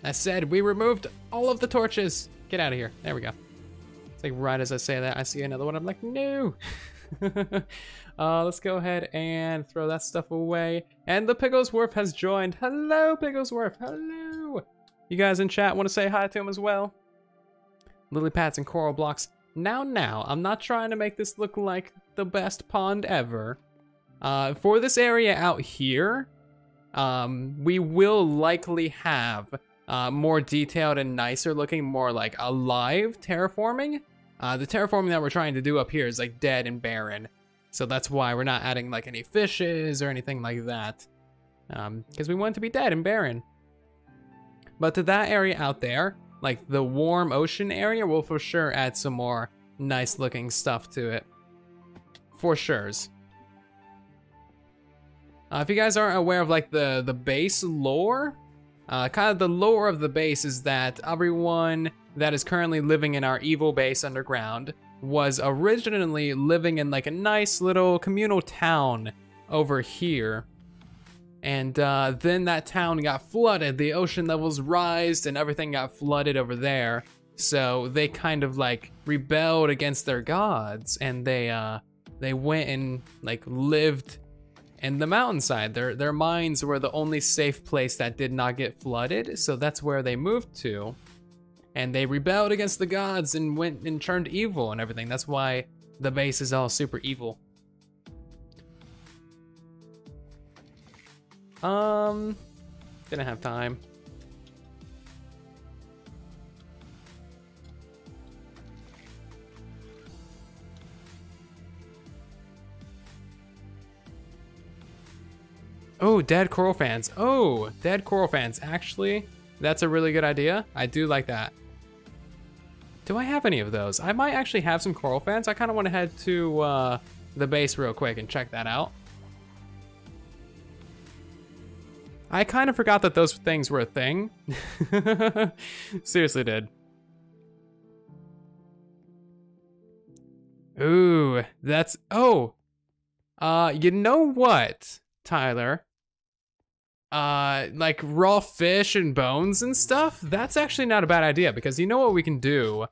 I said we removed all of the torches. Get out of here. There we go. It's like right as I say that, I see another one. I'm like, no. Let's go ahead and throw that stuff away. And the Pigglesworth has joined. Hello, Pigglesworth. Hello. You guys in chat want to say hi to him as well? Lily pads and coral blocks. Now, I'm not trying to make this look like the best pond ever. For this area out here, we will likely have more detailed and nicer looking, more like alive terraforming. The terraforming that we're trying to do up here is like dead and barren. So that's why we're not adding like any fishes or anything like that. Because we want it to be dead and barren. But to that area out there, like the warm ocean area, we'll for sure add some more nice looking stuff to it. For sures. If you guys aren't aware of like the base lore, kind of the lore of the base is that everyone that is currently living in our evil base underground was originally living in like a nice little communal town over here. And then that town got flooded, the ocean levels rised and everything got flooded over there. So they kind of like rebelled against their gods and they went and like lived in the mountainside. Their mines were the only safe place that did not get flooded, so that's where they moved to. And they rebelled against the gods and went and turned evil and everything. That's why the base is all super evil. Didn't have time. Oh, dead coral fans. Oh, dead coral fans. Actually, that's a really good idea. I do like that. Do I have any of those? I might actually have some coral fans. I kind of want to head to the base real quick and check that out. I kind of forgot that those things were a thing. Seriously did. Ooh, that's, oh. You know what, Tyler? Like raw fish and bones and stuff? That's actually not a bad idea, because you know what we can do?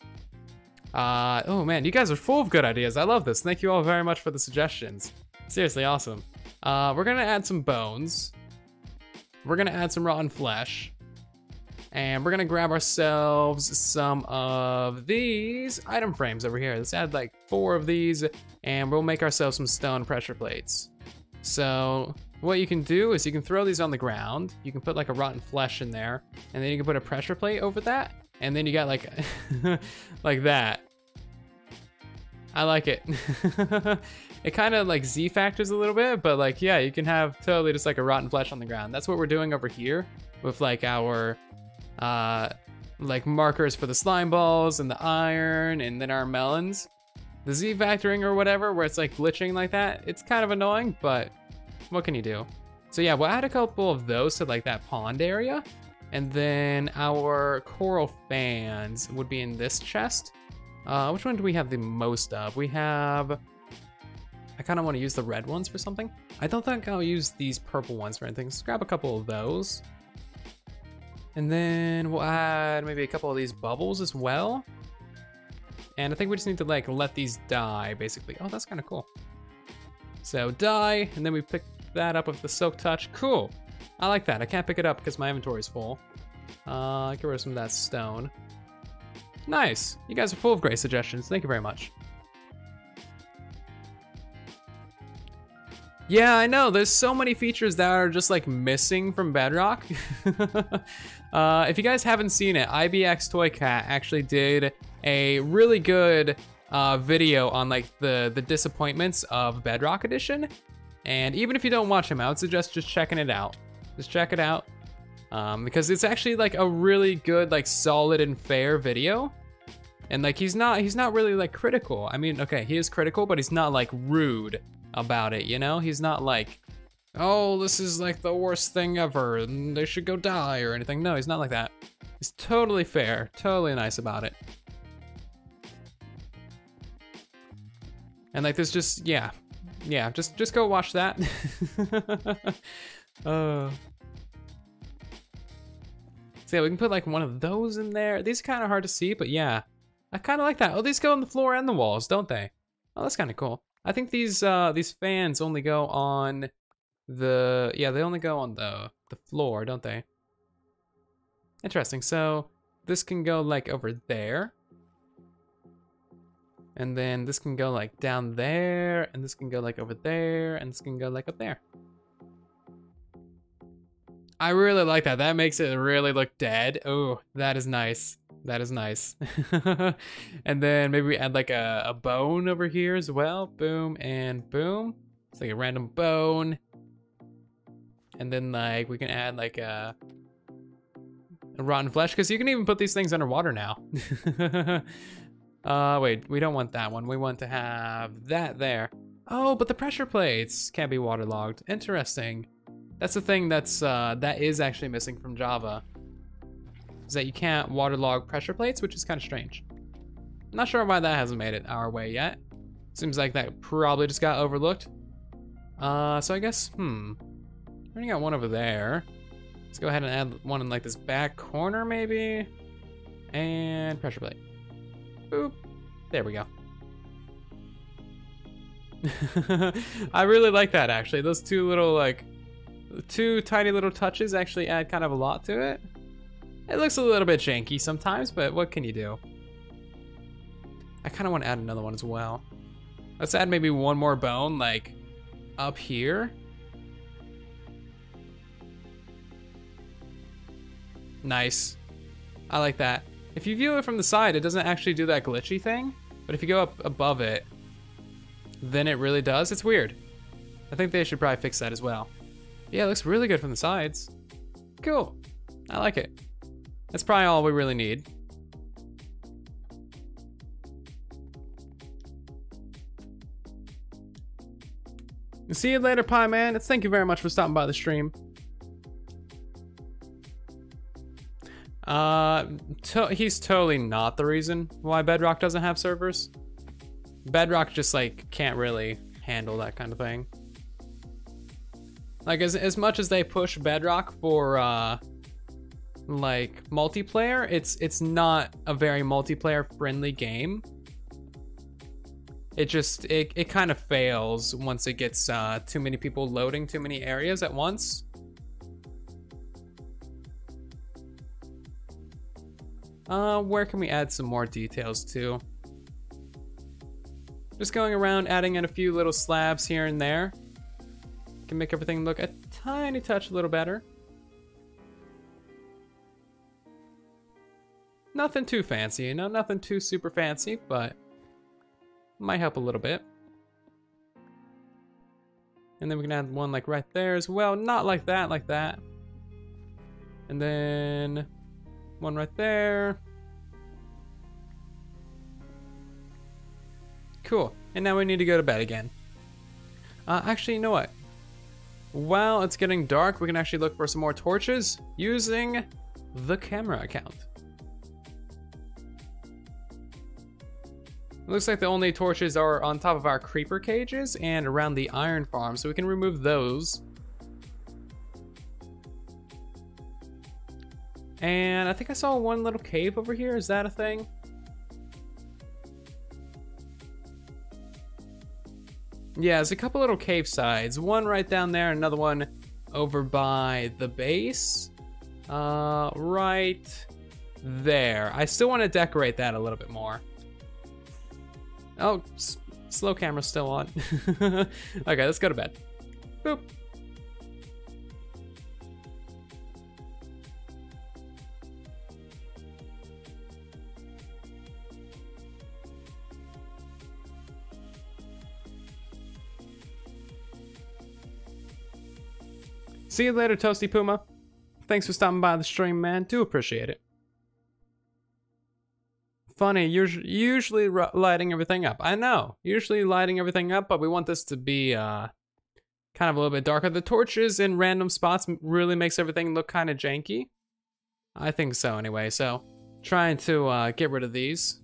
Oh man, you guys are full of good ideas. I love this. Thank you all very much for the suggestions. Seriously, awesome. We're gonna add some bones. We're gonna add some rotten flesh. And we're gonna grab ourselves some of these item frames over here. Let's add like 4 of these, and we'll make ourselves some stone pressure plates. So what you can do is you can throw these on the ground. You can put like a rotten flesh in there, and then you can put a pressure plate over that, and then you got like, like that. I like it. It kind of like Z factors a little bit, but like, yeah, you can have totally just like a rotten flesh on the ground. That's what we're doing over here with like our like markers for the slime balls and the iron and then our melons. The Z factoring or whatever, where it's like glitching like that, it's kind of annoying, but what can you do? So yeah, we'll add a couple of those to like that pond area. And then our coral fans would be in this chest. Which one do we have the most of? We have, I kind of want to use the red ones for something. I don't think I'll use these purple ones for anything. Let's grab a couple of those. And then we'll add maybe a couple of these bubbles as well. And I think we just need to like let these die basically. Oh, that's kind of cool. So die, and then we pick that up with the silk touch. Cool. I like that. I can't pick it up because my inventory is full. Get rid of some of that stone. Nice. You guys are full of great suggestions. Thank you very much. Yeah, I know. There's so many features that are just like missing from Bedrock. If you guys haven't seen it, IBX Toy Cat actually did a really good video on like the disappointments of Bedrock Edition. And even if you don't watch him, I would suggest just checking it out. Just check it out. Because it's actually like a really good, like solid and fair video. And like he's not really like critical. I mean, okay, he is critical, but he's not like rude about it, you know? He's not like, oh, this is like the worst thing ever and they should go die or anything. No, he's not like that. He's totally fair, totally nice about it. And like there's just, yeah, just go watch that. So yeah, we can put like one of those in there. These are kind of hard to see, but yeah, I kind of like that. Oh, these go on the floor and the walls, don't they? Oh, that's kind of cool. I think these fans only go on the, yeah, they only go on the floor, don't they? Interesting. So this can go like over there. And then this can go like down there, and this can go like over there, and this can go like up there. I really like that. That makes it really look dead. Oh, that is nice. That is nice. And then maybe we add like a bone over here as well. Boom and boom. It's like a random bone. And then like we can add like a rotten flesh, because you can even put these things underwater now. Wait, we don't want that one. We want to have that there. Oh, but the pressure plates can't be waterlogged. Interesting. That's the thing that's that is actually missing from Java, is that you can't waterlog pressure plates, which is kind of strange. Not sure why that hasn't made it our way yet. Seems like that probably just got overlooked. So I guess, we already got one over there. Let's go ahead and add one in like this back corner maybe. And pressure plate. Boop. There we go. I really like that actually. Those two little like, two tiny little touches actually add kind of a lot to it. It looks a little bit janky sometimes, but what can you do? I kind of want to add another one as well. Let's add maybe one more bone like up here. Nice. I like that. If you view it from the side, it doesn't actually do that glitchy thing, but if you go up above it, then it really does. It's weird. I think they should probably fix that as well. Yeah, it looks really good from the sides. Cool. I like it. That's probably all we really need. See you later, Pie Man. Thank you very much for stopping by the stream. He's totally not the reason why Bedrock doesn't have servers. Bedrock just like can't really handle that kind of thing. Like as much as they push Bedrock for like multiplayer, it's not a very multiplayer friendly game. It kind of fails once it gets too many people loading too many areas at once. Where can we add some more details to? Just going around adding in a few little slabs here and there. Can make everything look a tiny touch a little better. Nothing too fancy, you know, nothing too super fancy, but might help a little bit. And then we can add one like right there as well. Not like that, like that. And then one right there. Cool. And now we need to go to bed again. Actually, you know what? While it's getting dark, we can actually look for some more torches using the camera account. It looks like the only torches are on top of our creeper cages and around the iron farm, so we can remove those. And I think I saw one little cave over here. Is that a thing? Yeah, there's a couple little cave sides. One right down there, another one over by the base. Right there. I still want to decorate that a little bit more. Oh, slow camera's still on. Okay, let's go to bed. Boop. See you later, Toasty Puma. Thanks for stopping by the stream, man. Do appreciate it. Funny, usually lighting everything up. I know, usually lighting everything up, but we want this to be kind of a little bit darker. The torches in random spots really makes everything look kind of janky. I think so anyway, so trying to get rid of these.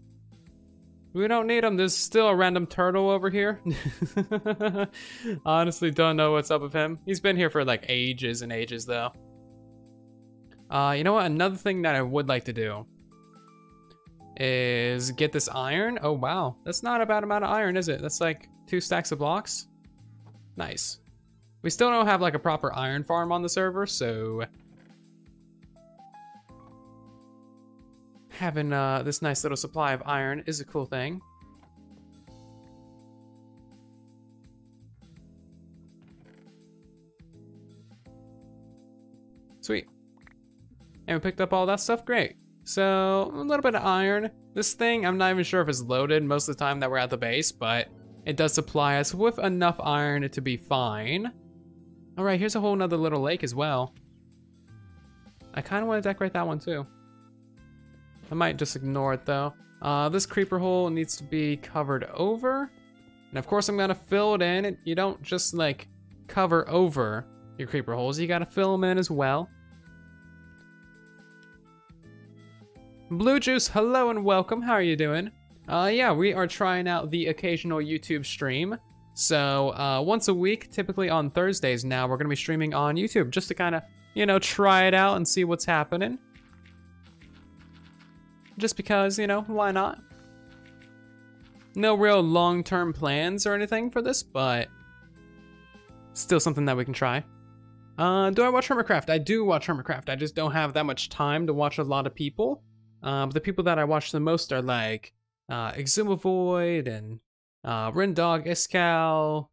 We don't need them. There's still a random turtle over here. Honestly, don't know what's up with him. He's been here for like ages and ages though. You know what? Another thing that I would like to do is get this iron. Oh wow, that's not a bad amount of iron, is it? That's like 2 stacks of blocks. Nice. We still don't have like a proper iron farm on the server, so having this nice little supply of iron is a cool thing. Sweet. And we picked up all that stuff, great. So, a little bit of iron. This thing, I'm not even sure if it's loaded most of the time that we're at the base, but it does supply us with enough iron to be fine. All right, here's a whole nother little lake as well. I kind of want to decorate that one too. I might just ignore it though. This creeper hole needs to be covered over. And of course I'm gonna fill it in. You don't just like cover over your creeper holes, you gotta fill them in as well. Blue Juice, hello and welcome. How are you doing? Yeah, we are trying out the occasional YouTube stream. So once a week, typically on Thursdays now, we're gonna be streaming on YouTube just to kind of, you know, try it out and see what's happening. Just because, you know, why not? No real long-term plans or anything for this, but still something that we can try. Do I watch Hermitcraft? I do watch Hermitcraft. I just don't have that much time to watch a lot of people. The people that I watch the most are like Exumavoid and Rendog, Iskal.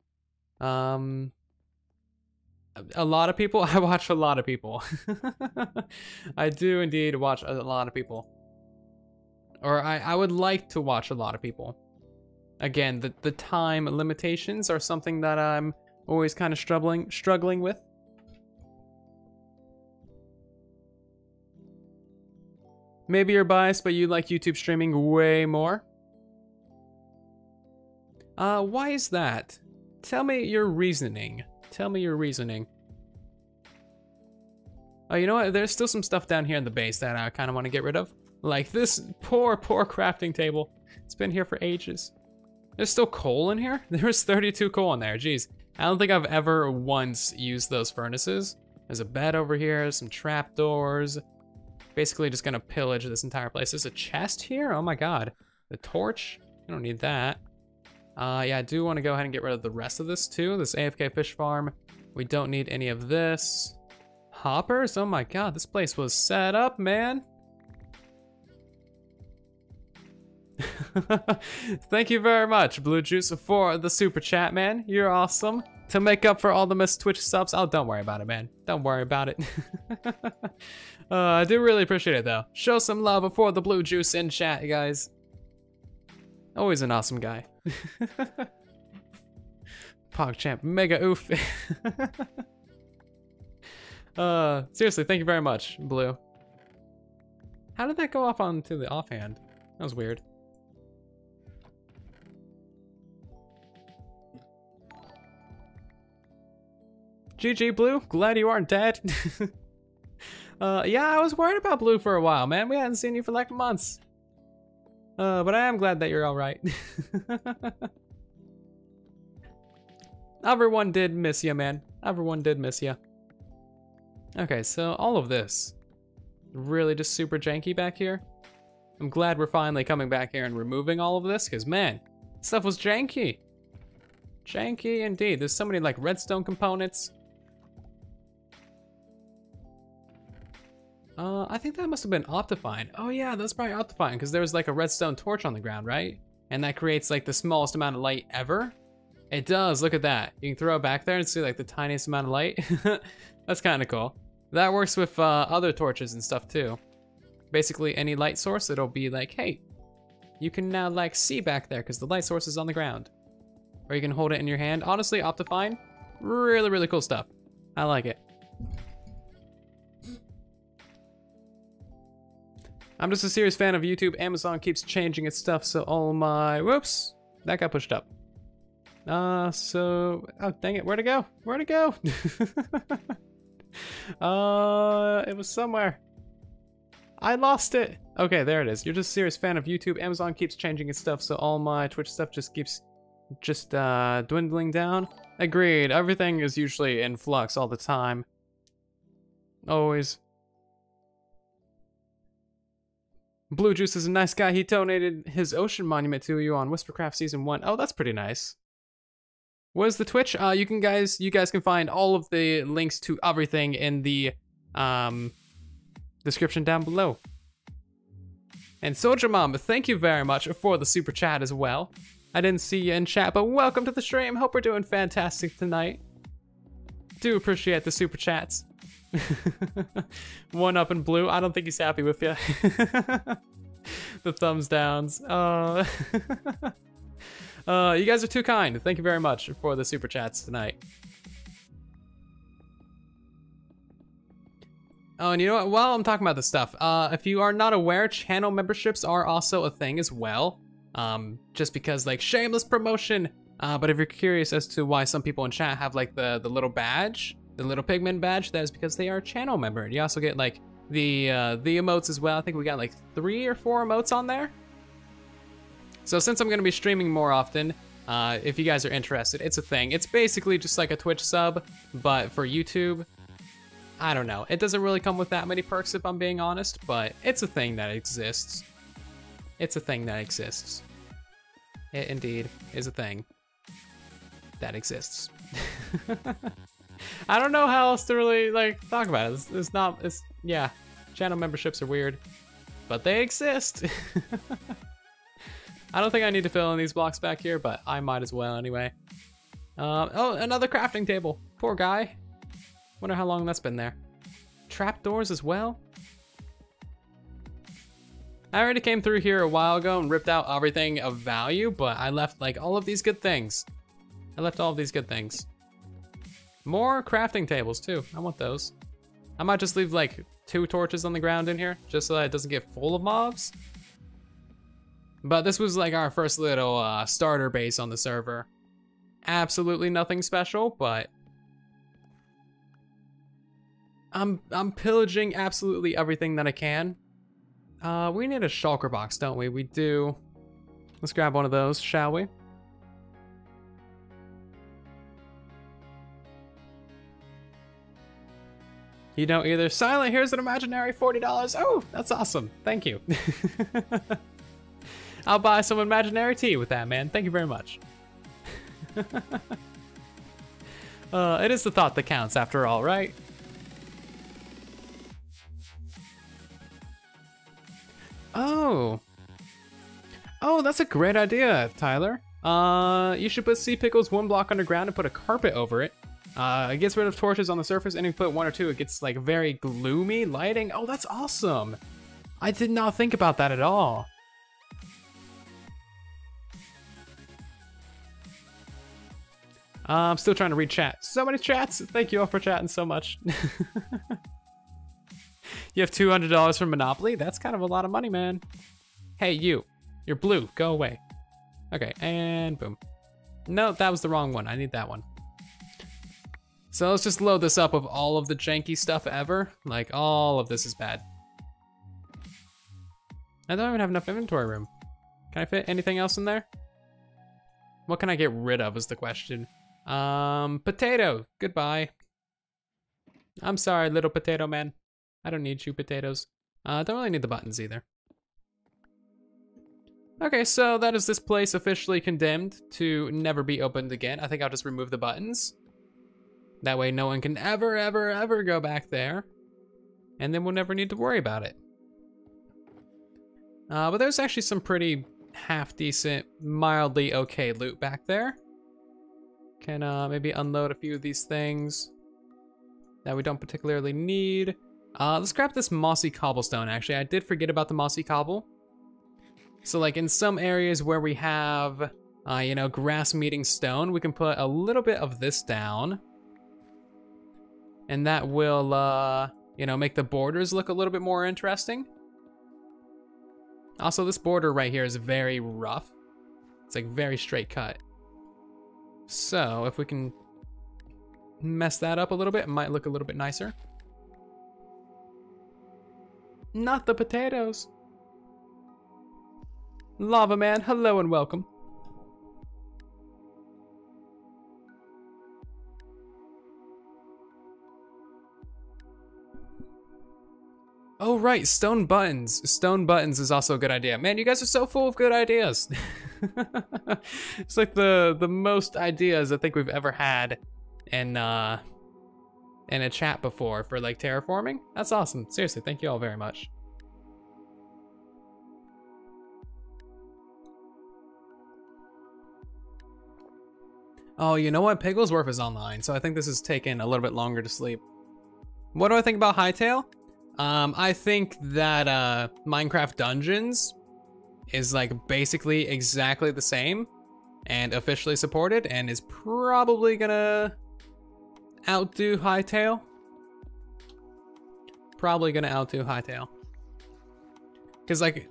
A lot of people. I watch a lot of people. I do indeed watch a lot of people. Or I would like to watch a lot of people. Again, the time limitations are something that I'm always kind of struggling with. Maybe you're biased, but you like YouTube streaming way more. Why is that? Tell me your reasoning. Tell me your reasoning. Oh, you know what? There's still some stuff down here in the base that I kind of want to get rid of. Like this poor crafting table. It's been here for ages. There's still coal in here? There was 32 coal in there, jeez. I don't think I've ever once used those furnaces. There's a bed over here, some trapdoors. Basically just gonna pillage this entire place. There's a chest here? Oh my god. The torch? I don't need that. Yeah, I do want to go ahead and get rid of the rest of this too. This AFK fish farm. We don't need any of this. Hoppers? Oh my god, this place was set up, man. Thank you very much, Blue Juice, for the super chat, man. You're awesome. To make up for all the missed Twitch subs. Oh, don't worry about it, man. Don't worry about it. I do really appreciate it, though. Show some love for the Blue Juice in chat, you guys. Always an awesome guy. PogChamp, mega oof. Seriously, thank you very much, Blue. How did that go off onto the offhand? That was weird. GG, Blue. Glad you aren't dead. Yeah, I was worried about Blue for a while, man. We hadn't seen you for like months. But I am glad that you're all right. Everyone did miss you, man. Everyone did miss you. Okay, so all of this really just super janky back here. I'm glad we're finally coming back here and removing all of this, because man, stuff was janky. Janky indeed. There's so many like redstone components. I think that must have been Optifine. Oh yeah, that's probably Optifine, because there was like a redstone torch on the ground, right? And that creates like the smallest amount of light ever. It does, look at that. You can throw it back there and see like the tiniest amount of light. That's kind of cool. That works with other torches and stuff too. Basically any light source, it'll be like, hey, you can now like see back there because the light source is on the ground. Or you can hold it in your hand. Honestly, Optifine, really, really cool stuff. I like it. I'm just a serious fan of YouTube. Amazon keeps changing its stuff, so all my, whoops, that got pushed up. Oh dang it, where'd it go? Where'd it go? It was somewhere. I lost it. Okay, there it is. You're just a serious fan of YouTube. Amazon keeps changing its stuff, so all my Twitch stuff just keeps dwindling down. Agreed. Everything is usually in flux all the time. Always. Blue Juice is a nice guy. He donated his ocean monument to you on Whispercraft Season 1. Oh, that's pretty nice. What is the Twitch? You guys can find all of the links to everything in the description down below. And Soldier Mom, thank you very much for the super chat as well. I didn't see you in chat, but welcome to the stream. Hope we're doing fantastic tonight. Do appreciate the super chats. One up in Blue. I don't think he's happy with you. The thumbs downs. You guys are too kind. Thank you very much for the super chats tonight. Oh, and you know what? While I'm talking about this stuff, if you are not aware, channel memberships are also a thing as well. Just because, like, shameless promotion. But if you're curious as to why some people in chat have like the little badge, the little pigment badge, that is because they are a channel member. You also get like the emotes as well. I think we got like 3 or 4 emotes on there. So since I'm gonna be streaming more often, if you guys are interested, it's a thing. It's basically just like a Twitch sub, but for YouTube. I don't know. It doesn't really come with that many perks if I'm being honest, but it's a thing that exists. It's a thing that exists. It indeed is a thing that exists. I don't know how else to really like talk about it. It's yeah, channel memberships are weird, but they exist. I don't think I need to fill in these blocks back here, but I might as well anyway. Oh, another crafting table. Poor guy. Wonder how long that's been there. Trapdoors as well. I already came through here a while ago and ripped out everything of value, but I left like all of these good things. I left all of these good things. More crafting tables too. I want those. I might just leave like 2 torches on the ground in here, just so that it doesn't get full of mobs. But this was like our first little starter base on the server. Absolutely nothing special, but I'm pillaging absolutely everything that I can. We need a shulker box, don't we? We do. Let's grab one of those, shall we? You don't either. Silent, here's an imaginary $40. Oh, that's awesome. Thank you. I'll buy some imaginary tea with that, man. Thank you very much. It is the thought that counts after all, right? Oh. Oh, that's a great idea, Tyler. You should put sea pickles 1 block underground and put a carpet over it. It gets rid of torches on the surface, and if you put 1 or 2, it gets like very gloomy lighting. Oh, that's awesome. I did not think about that at all. I'm still trying to read chat. So many chats. Thank you all for chatting so much. You have $200 from Monopoly? That's kind of a lot of money, man. Hey, you. You're blue. Go away. Okay, and boom. No, that was the wrong one. I need that one. So let's just load this up with all of the janky stuff ever. Like, all of this is bad. I don't even have enough inventory room. Can I fit anything else in there? What can I get rid of is the question. Potato, goodbye. I'm sorry, little potato man. I don't need you potatoes. Don't really need the buttons either. Okay, so that is this place officially condemned to never be opened again. I think I'll just remove the buttons. That way no one can ever, ever, ever go back there. And then we'll never need to worry about it. But there's actually some pretty half-decent, mildly okay loot back there. Can maybe unload a few of these things that we don't particularly need. Let's grab this mossy cobblestone, actually. I did forget about the mossy cobble. So like in some areas where we have, you know, grass meeting stone, we can put a little bit of this down. And that will, you know, make the borders look a little bit more interesting. Also, this border right here is very rough. It's like very straight cut. So if we can mess that up a little bit, it might look a little bit nicer. Not the potatoes. Lava Man, hello and welcome. Oh right, stone buttons. Stone buttons is also a good idea. Man, you guys are so full of good ideas. It's like the most ideas I think we've ever had in a chat before for like terraforming. That's awesome. Seriously, thank you all very much. Oh, you know what? Pigglesworth is online, so I think this is taking a little bit longer to sleep. What do I think about Hightail? I think that Minecraft Dungeons is like basically exactly the same and officially supported and is probably gonna outdo Hightail. Probably gonna outdo Hightail. Cause like,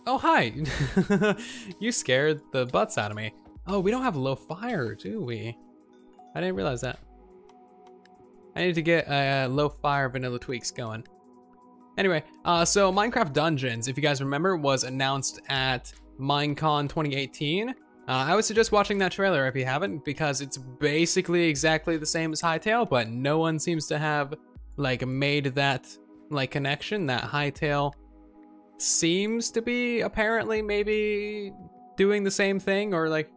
oh hi, you scared the butts out of me. Oh, we don't have low fire, do we? I didn't realize that. I need to get low fire vanilla tweaks going. Anyway, so Minecraft Dungeons, if you guys remember, was announced at Minecon 2018. I would suggest watching that trailer if you haven't, because it's basically exactly the same as Hightail, but no one seems to have like made that like connection that Hightail seems to be apparently maybe doing the same thing, or like,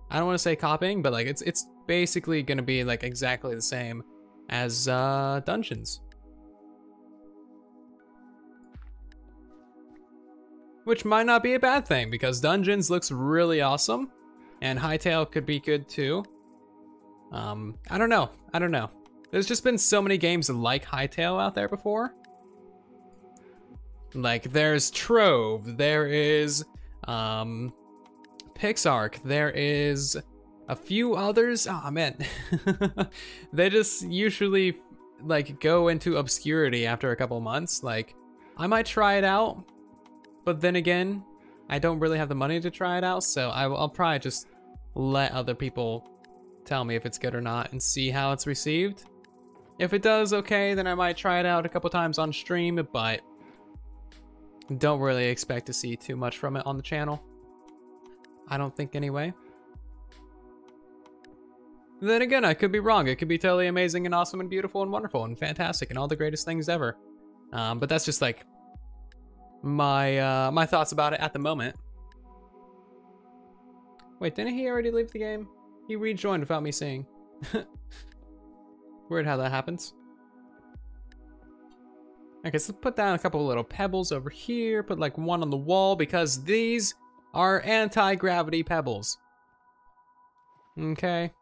I don't want to say copying, but like it's basically gonna be like exactly the same as Dungeons. Which might not be a bad thing, because Dungeons looks really awesome, and Hightail could be good too. I don't know. There's just been so many games like Hightail out there before. Like there's Trove, there is Pixark, there is a few others. Oh man, they just usually like go into obscurity after a couple months, like I might try it out, but then again, I don't really have the money to try it out, so I'll probably just let other people tell me if it's good or not and see how it's received. If it does okay, then I might try it out a couple times on stream, but don't really expect to see too much from it on the channel. I don't think anyway. Then again, I could be wrong. It could be totally amazing and awesome and beautiful and wonderful and fantastic and all the greatest things ever. But that's just like my my thoughts about it at the moment. Wait, didn't he already leave the game? He rejoined without me seeing. Weird how that happens. Okay, so let's put down a couple of little pebbles over here. Put like one on the wall because these are anti-gravity pebbles. Okay.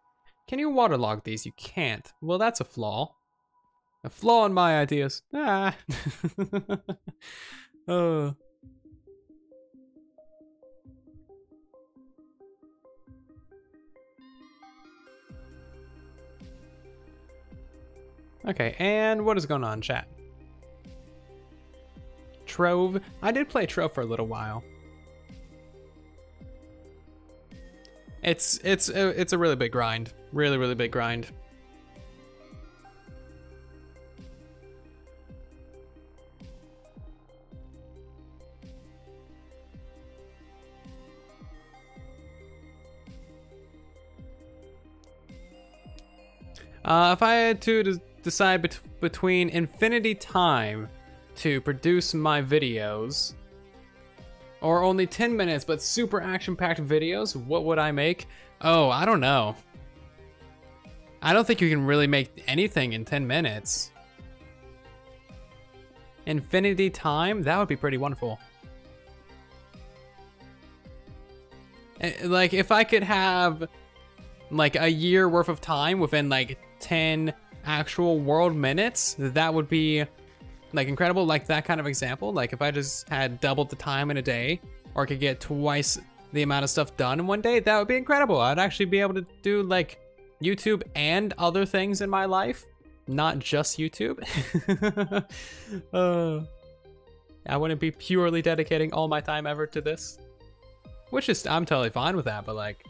Can you waterlog these? You can't. Well, that's a flaw. A flaw in my ideas. Ah. Oh. Okay, and what is going on, chat? Trove. I did play Trove for a little while. It's a really big grind. Really big grind. If I had to decide between infinity time to produce my videos or only 10 minutes but super action-packed videos, what would I make? Oh, I don't know. I don't think you can really make anything in 10 minutes. Infinity time? That would be pretty wonderful. Like, if I could have like a year worth of time within like 10 actual world minutes, that would be like incredible. Like that kind of example, like if I just had doubled the time in a day or could get twice the amount of stuff done in one day, that would be incredible. I'd actually be able to do like YouTube and other things in my life, not just YouTube. I wouldn't be purely dedicating all my time ever to this, which is, I'm totally fine with that, but like,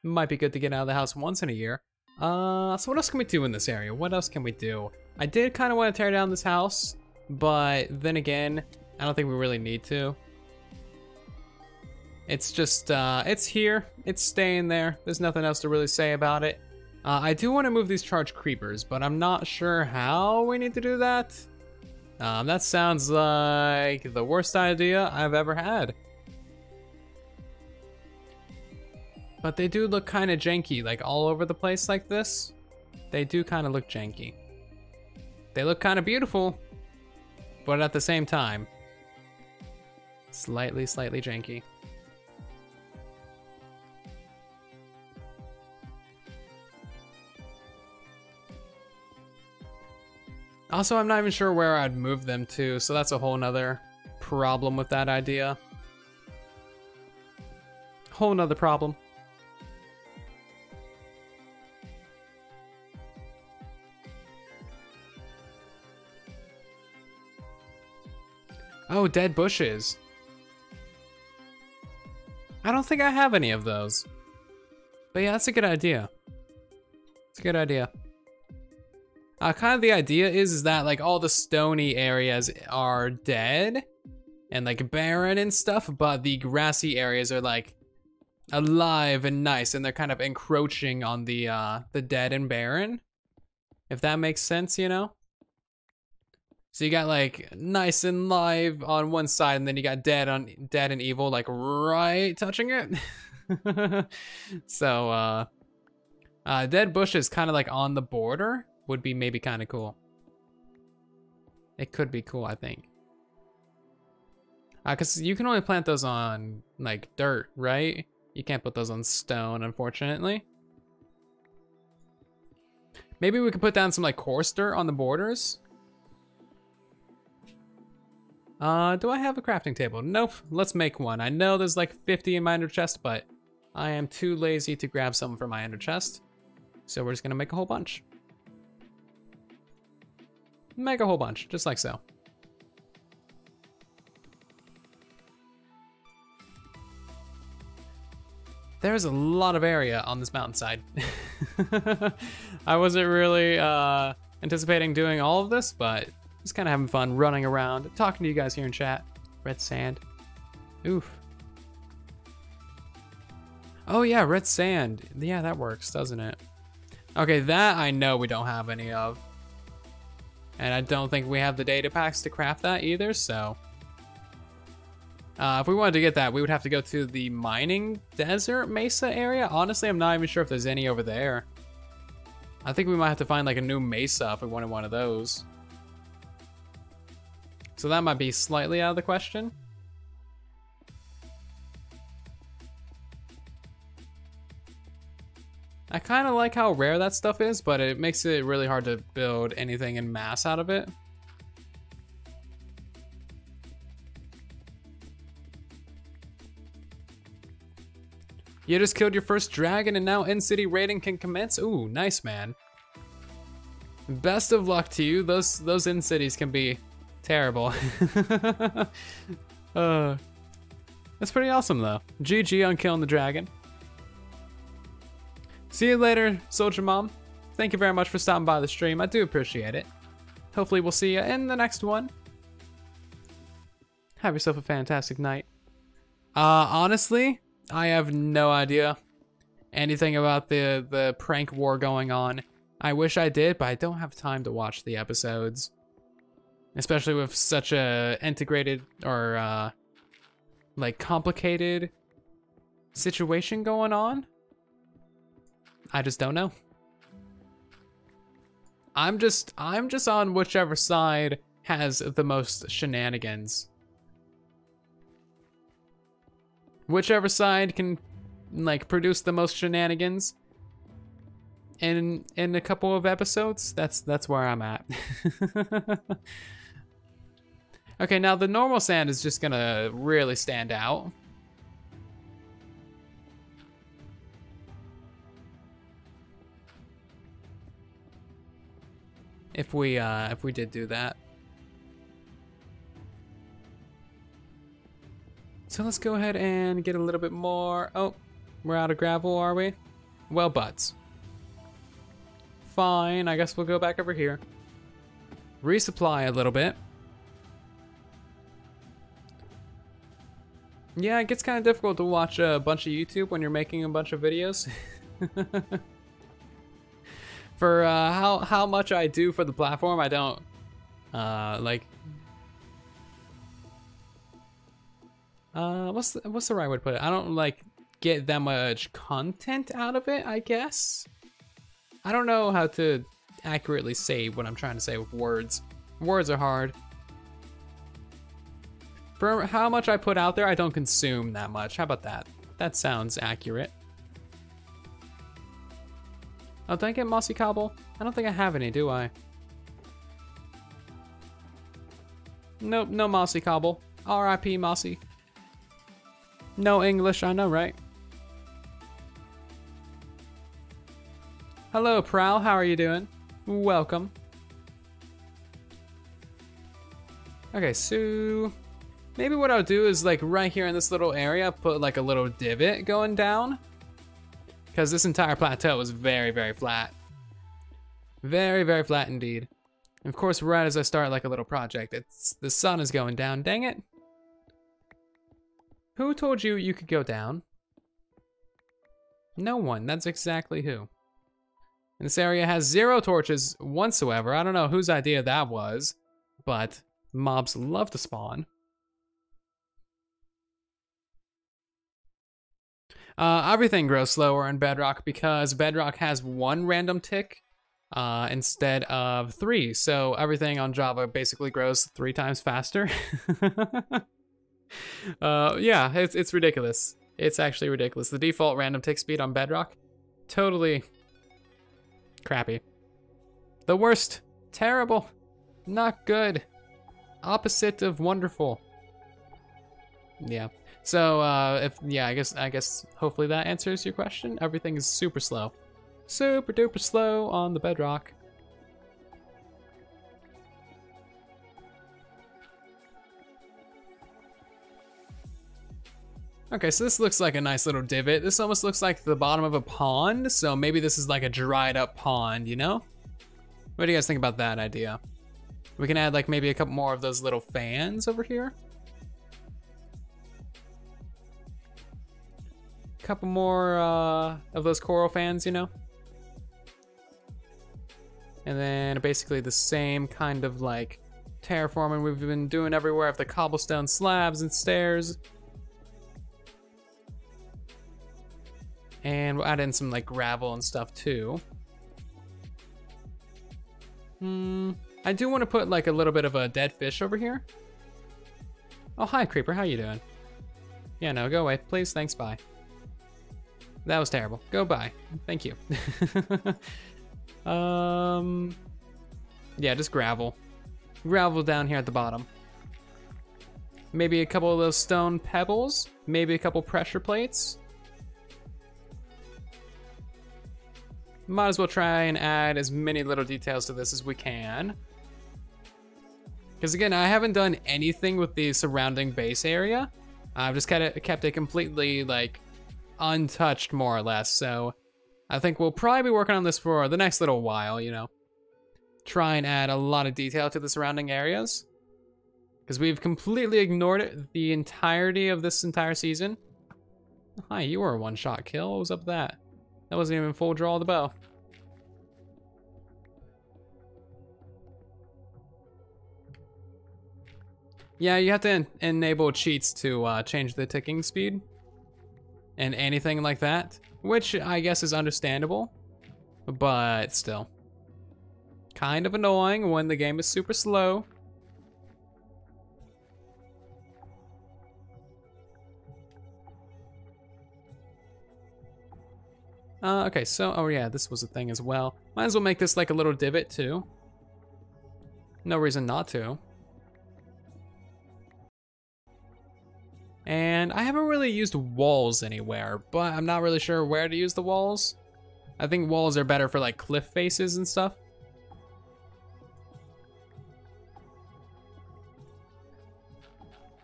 might be good to get out of the house once in a year. So what else can we do in this area? What else can we do? I did kind of want to tear down this house, but then again, I don't think we really need to. It's just, it's here. It's staying there. There's nothing else to really say about it. I do want to move these charged creepers, but I'm not sure how we need to do that. That sounds like the worst idea I've ever had. But they do look kind of janky, like all over the place like this. They do kind of look janky. They look kind of beautiful, but at the same time, slightly janky. Also, I'm not even sure where I'd move them to, so that's a whole nother problem with that idea. Whole nother problem. Oh, dead bushes. I don't think I have any of those. But yeah, that's a good idea. It's a good idea. Kind of the idea is that like all the stony areas are dead and like barren and stuff, but the grassy areas are like alive and nice, and they're kind of encroaching on the dead and barren. If that makes sense, you know? So you got like nice and live on one side, and then you got dead and evil like right touching it. So dead bushes kind of like on the border would be maybe kind of cool. It could be cool, I think. Cause you can only plant those on like dirt, right? You can't put those on stone, unfortunately. Maybe we could put down some like coarse dirt on the borders. Do I have a crafting table? Nope, let's make one. I know there's like 50 in my ender chest, but I am too lazy to grab some from my ender chest. So we're just gonna make a whole bunch. Make a whole bunch, just like so. There's a lot of area on this mountainside. I wasn't really anticipating doing all of this, but just kind of having fun running around, talking to you guys here in chat. Red sand. Oof. Oh yeah, red sand. Yeah, that works, doesn't it? Okay, that I know we don't have any of. And I don't think we have the data packs to craft that either, so. If we wanted to get that, we would have to go to the mining desert mesa area. Honestly, I'm not even sure if there's any over there. I think we might have to find like a new mesa if we wanted one of those. So that might be slightly out of the question. I kind of like how rare that stuff is, but it makes it really hard to build anything in mass out of it. You just killed your first dragon and now in-city raiding can commence? Ooh, nice, man. Best of luck to you. Those in-cities can be terrible. That's pretty awesome, though. GG on killing the dragon. See you later, Soldier Mom. Thank you very much for stopping by the stream. I do appreciate it. Hopefully we'll see you in the next one. Have yourself a fantastic night. Honestly, I have no idea anything about the prank war going on. I wish I did, but I don't have time to watch the episodes. Especially with such a integrated or like complicated situation going on. I just don't know. I'm just on whichever side has the most shenanigans. Whichever side can like produce the most shenanigans in a couple of episodes, that's where I'm at. Okay, now the normal sand is just gonna really stand out. If we did do that. So let's go ahead and get a little bit more. Oh, we're out of gravel, are we? Well, butts. Fine, I guess we'll go back over here. Resupply a little bit. Yeah, it gets kind of difficult to watch a bunch of YouTube when you're making a bunch of videos. For how much I do for the platform, I don't like. What's the right way to put it? I don't like get that much content out of it, I guess. I don't know how to accurately say what I'm trying to say with words. Words are hard. For how much I put out there, I don't consume that much. How about that? That sounds accurate. Oh, did I get mossy cobble? I don't think I have any, do I? Nope, no mossy cobble. R.I.P. mossy. No English, I know, right? Hello, Prowl, how are you doing? Welcome. Okay, so maybe what I'll do is like right here in this little area, put like a little divot going down. Because this entire plateau is very, very flat. Very, very flat indeed. And of course, right as I start like a little project, the sun is going down. Dang it. Who told you you could go down? No one. That's exactly who. And this area has 0 torches whatsoever. I don't know whose idea that was, but mobs love to spawn. Everything grows slower in Bedrock because Bedrock has 1 random tick instead of 3. So everything on Java basically grows 3 times faster. Yeah, it's ridiculous. It's actually ridiculous. The default random tick speed on Bedrock, totally crappy. The worst, terrible, not good, opposite of wonderful. Yeah. So I guess hopefully that answers your question. Everything is super slow. Super duper slow on the bedrock. Okay, so this looks like a nice little divot. This almost looks like the bottom of a pond, so maybe this is like a dried up pond, you know? What do you guys think about that idea? We can add like maybe a couple more of those little fans over here. Couple more of those coral fans, you know? And then basically the same kind of like terraforming we've been doing everywhere of the cobblestone slabs and stairs. And we'll add in some like gravel and stuff too. I do want to put like a little bit of a dead fish over here. Oh, hi Creeper, how you doing? Yeah, no, go away, please, thanks, bye. That was terrible, go bye, thank you. Yeah, just gravel. Gravel down here at the bottom. Maybe a couple of those stone pebbles, maybe a couple pressure plates. Might as well try and add as many little details to this as we can. Because again, I haven't done anything with the surrounding base area. I've just kept it completely like untouched more or less. So I think we'll probably be working on this for the next little while, you know. Try and add a lot of detail to the surrounding areas. Because we've completely ignored it the entirety of this entire season. Hi, you were a one-shot kill. What was up with that? That wasn't even full draw of the bow. Yeah, you have to enable cheats to change the ticking speed and anything like that, which I guess is understandable, but still. Kind of annoying when the game is super slow. Okay, so, oh yeah, this was a thing as well. Might as well make this like a little divot too. No reason not to. And I haven't really used walls anywhere, but I'm not really sure where to use the walls. I think walls are better for like cliff faces and stuff.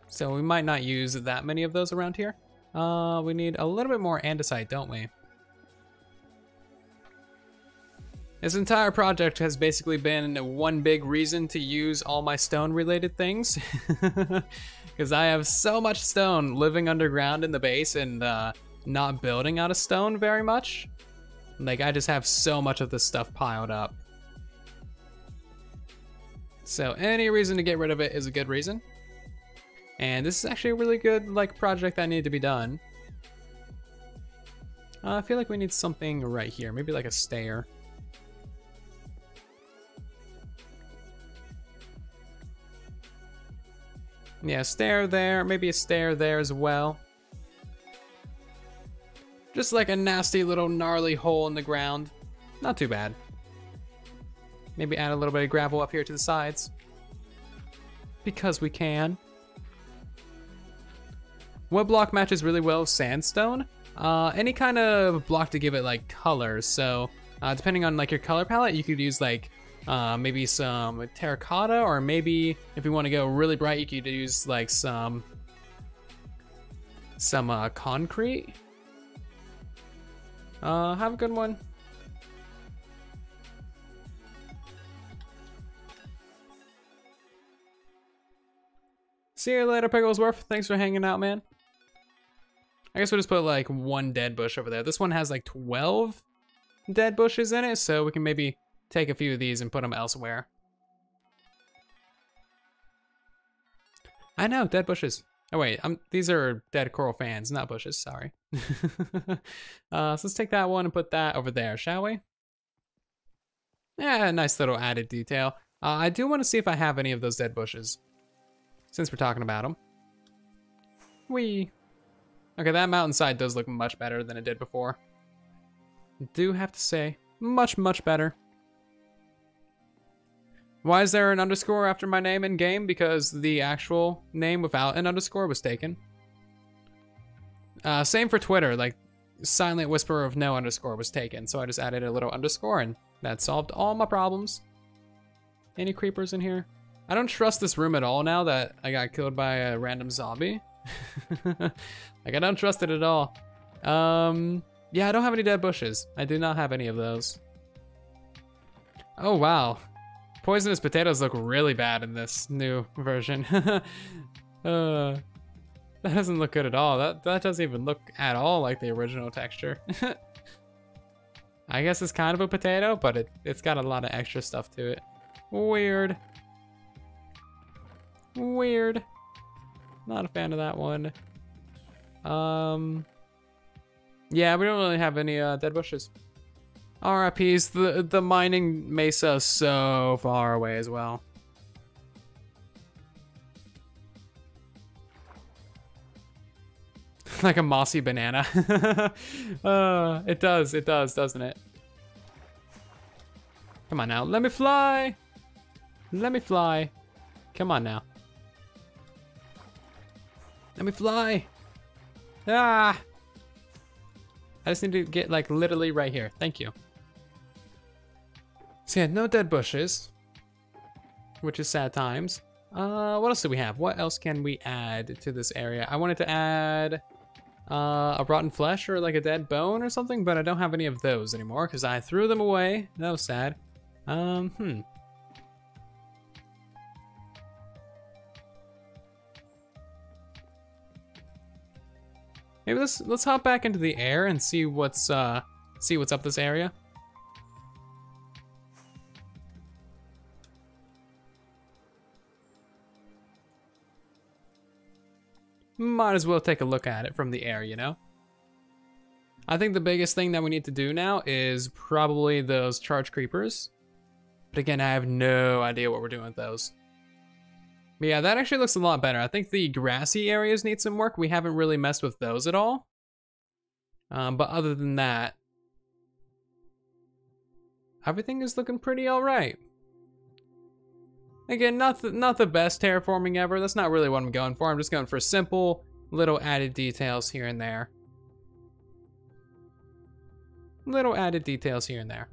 So we might not use that many of those around here. We need a little bit more andesite, don't we? This entire project has basically been one big reason to use all my stone related things. Because I have so much stone living underground in the base and not building out of stone very much. Like I just have so much of this stuff piled up. So any reason to get rid of it is a good reason. And this is actually a really good like project that needed to be done. I feel like we need something right here, maybe like a stair. Yeah, stair there, maybe a stair there as well. Just like a nasty little gnarly hole in the ground. Not too bad. Maybe add a little bit of gravel up here to the sides. Because we can. What block matches really well with sandstone? Any kind of block to give it like color. So depending on like your color palette, you could use like maybe some terracotta, or maybe if you want to go really bright, you could use like some concrete. Have a good one. See you later, Picklesworth. Thanks for hanging out, man. I guess we'll just put like one dead bush over there. This one has like 12 dead bushes in it, so we can maybe take a few of these and put them elsewhere. I know, dead bushes. Oh wait, these are dead coral fans, not bushes, sorry. So let's take that one and put that over there, shall we? Yeah, nice little added detail. I do want to see if I have any of those dead bushes, since we're talking about them. Whee! Okay, that mountainside does look much better than it did before. Do have to say, much, much better. Why is there an underscore after my name in game? Because the actual name without an underscore was taken. Same for Twitter. Like, silent whisper of no underscore was taken, so I just added a little underscore and that solved all my problems. Any creepers in here? I don't trust this room at all now that I got killed by a random zombie. Like, I don't trust it at all. Yeah, I don't have any dead bushes. I do not have any of those. Oh, wow. Poisonous potatoes look really bad in this new version. That doesn't look good at all. That doesn't even look at all like the original texture. I guess it's kind of a potato, but it's got a lot of extra stuff to it. Weird. Weird. Not a fan of that one. Yeah, we don't really have any dead bushes. RIPs, the mining mesa is so far away as well. Like a mossy banana. It does, doesn't it? Come on now, let me fly. Let me fly. Come on now. Let me fly. Ah! I just need to get like literally right here. Thank you. So yeah, no dead bushes, which is sad times. What else do we have? What else can we add to this area? I wanted to add a rotten flesh or like a dead bone or something, but I don't have any of those anymore because I threw them away. That was sad. Maybe let's hop back into the air and see what's up this area. Might as well take a look at it from the air, you know? I think the biggest thing that we need to do now is probably those charge creepers. But again, I have no idea what we're doing with those. But yeah, that actually looks a lot better. I think the grassy areas need some work. We haven't really messed with those at all. But other than that, everything is looking pretty all right. Again, not the best terraforming ever. That's not really what I'm going for. I'm just going for simple little added details here and there. Little added details here and there.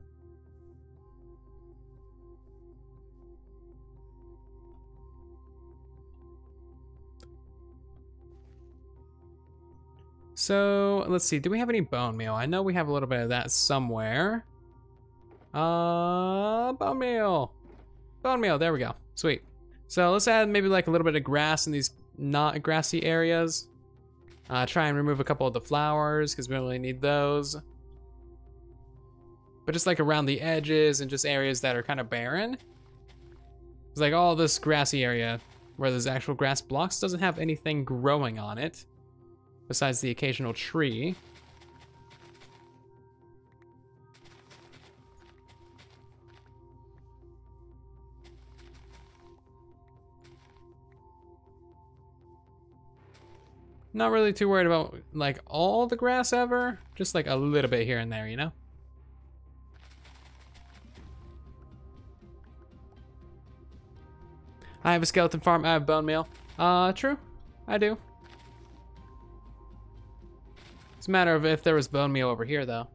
So, let's see. Do we have any bone meal? I know we have a little bit of that somewhere. Bone meal. Bone meal, there we go. Sweet. So let's add maybe like a little bit of grass in these not grassy areas. Try and remove a couple of the flowers because we don't really need those. But just like around the edges and just areas that are kind of barren. It's like all this grassy area where there's actual grass blocks doesn't have anything growing on it besides the occasional tree. Not really too worried about like all the grass ever, just like a little bit here and there, you know? I have a skeleton farm, I have bone meal. True, I do. It's a matter of if there was bone meal over here though.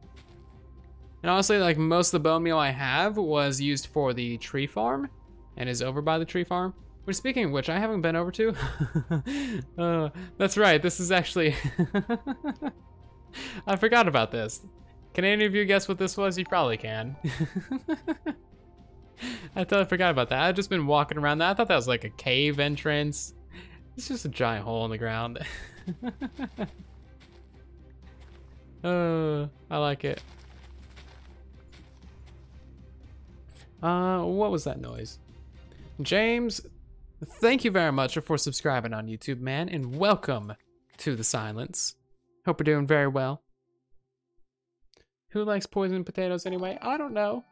And honestly, like most of the bone meal I have was used for the tree farm and is over by the tree farm. Which, speaking of which, I haven't been over to. That's right, this is actually... I forgot about this. Can any of you guess what this was? You probably can. I totally forgot about that. I've just been walking around that. I thought that was like a cave entrance. It's just a giant hole in the ground. I like it. What was that noise? James, thank you very much for subscribing on YouTube, man, and welcome to the silence. Hope you're doing very well. Who likes poisoned potatoes anyway? I don't know.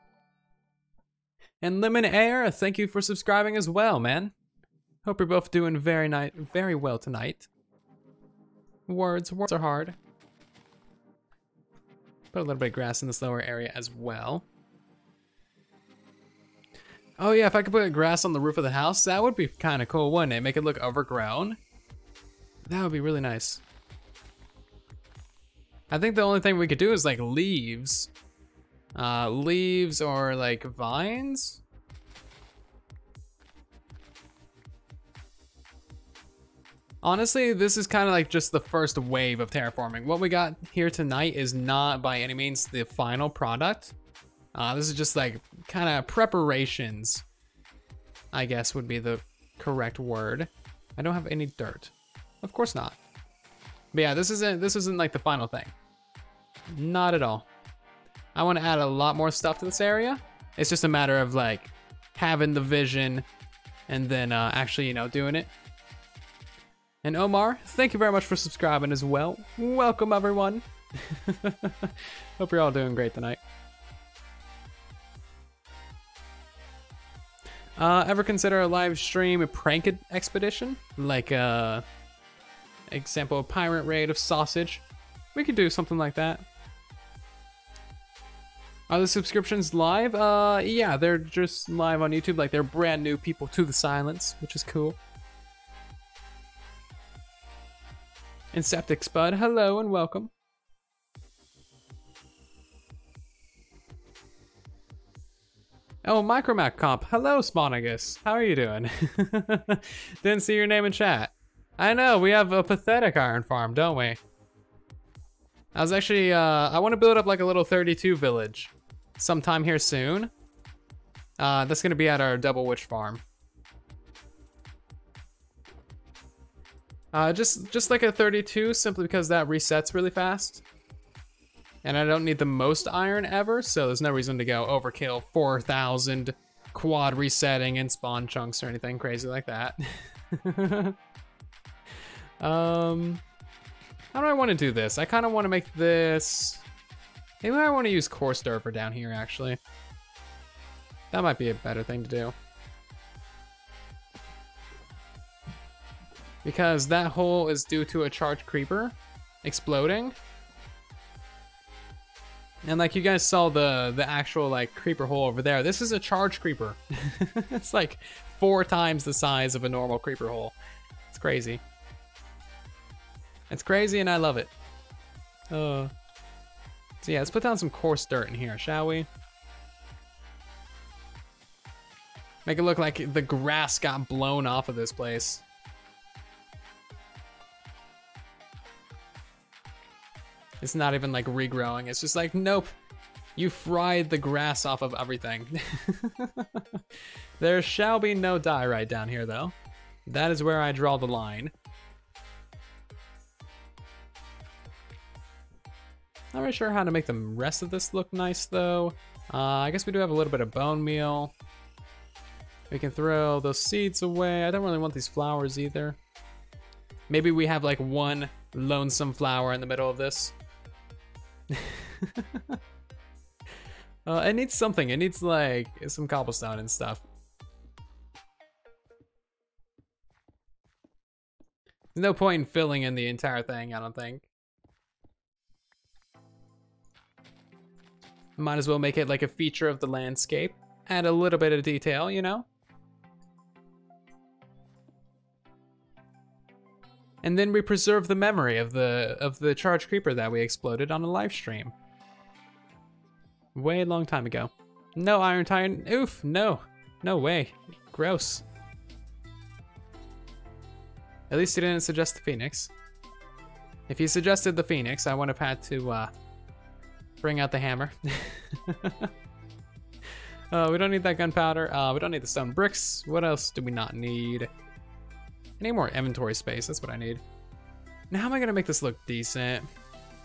And Lemon Air, thank you for subscribing as well, man. Hope you're both doing very well tonight. Words are hard. Put a little bit of grass in this lower area as well. Oh yeah, if I could put grass on the roof of the house, that would be kind of cool, wouldn't it? Make it look overgrown. That would be really nice. I think the only thing we could do is like leaves. Leaves or like vines. Honestly, this is kind of like just the first wave of terraforming. What we got here tonight is not by any means the final product. This is just like kind of preparations, I guess would be the correct word. I don't have any dirt. Of course not. But yeah, this isn't like the final thing. Not at all. I want to add a lot more stuff to this area. It's just a matter of like having the vision and then actually, you know, doing it. And Omar, thank you very much for subscribing as well. Welcome, everyone. Hope you're all doing great tonight. Ever consider a live stream a prank expedition? Like example, a pirate raid of sausage? We could do something like that. Are the subscriptions live? Yeah, they're just live on YouTube. Like, they're brand new people to the silence, which is cool. Inseptic Spud, hello and welcome. Oh, Micromac Comp, hello Sponagus. How are you doing? Didn't see your name in chat. I know, we have a pathetic iron farm, don't we? I was actually, I want to build up like a little 32 village sometime here soon. That's gonna be at our Double Witch farm. Just like a 32, simply because that resets really fast. And I don't need the most iron ever, so there's no reason to go overkill 4,000 quad resetting and spawn chunks or anything crazy like that. How do I want to do this? I kind of want to make this... Maybe I want to use coarse dirt for down here, actually. That might be a better thing to do. Because that hole is due to a charged creeper exploding. And like you guys saw the actual like creeper hole over there, this is a charged creeper. It's like 4 times the size of a normal creeper hole. It's crazy. It's crazy and I love it. So yeah, let's put down some coarse dirt in here, shall we? Make it look like the grass got blown off of this place. It's not even like regrowing. It's just like, nope. You fried the grass off of everything. There shall be no dye right down here though. That is where I draw the line. Not really sure how to make the rest of this look nice though. I guess we do have a little bit of bone meal. We can throw those seeds away. I don't really want these flowers either. Maybe we have like one lonesome flower in the middle of this. It needs something. It needs like some cobblestone and stuff. There's no point in filling in the entire thing, I don't think. Might as well make it like a feature of the landscape. Add a little bit of detail, you know? And then we preserve the memory of the charged creeper that we exploded on a live stream. Way long time ago. No iron tire. Oof, no. No way. Gross. At least he didn't suggest the Phoenix. If he suggested the Phoenix, I would have had to bring out the hammer. We don't need that gunpowder. We don't need the stone bricks. What else do we not need? I need more inventory space, that's what I need. Now how am I gonna make this look decent?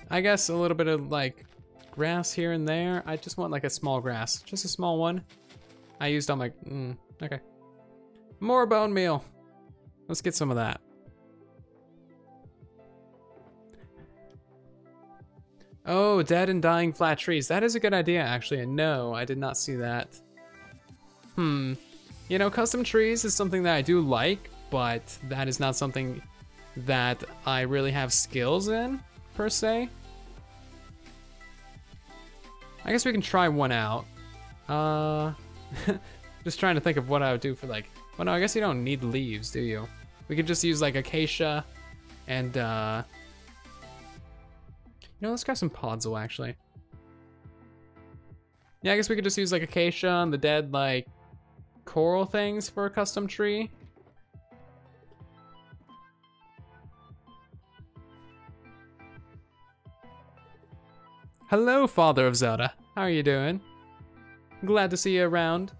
I guess a little bit of like grass here and there. I just want like a small grass, just a small one. I used all my, okay. More bone meal. Let's get some of that. Oh, dead and dying flat trees. That is a good idea actually, and no, I did not see that. You know, custom trees is something that I do like, but that is not something that I really have skills in, per se. I guess we can try one out. Just trying to think of what I would do for like, well no, I guess you don't need leaves, do you? We could just use like acacia and, you know, let's grab some podzol actually. Yeah, I guess we could just use like acacia and the dead like coral things for a custom tree. Hello, Father of Zelda. How are you doing? Glad to see you around.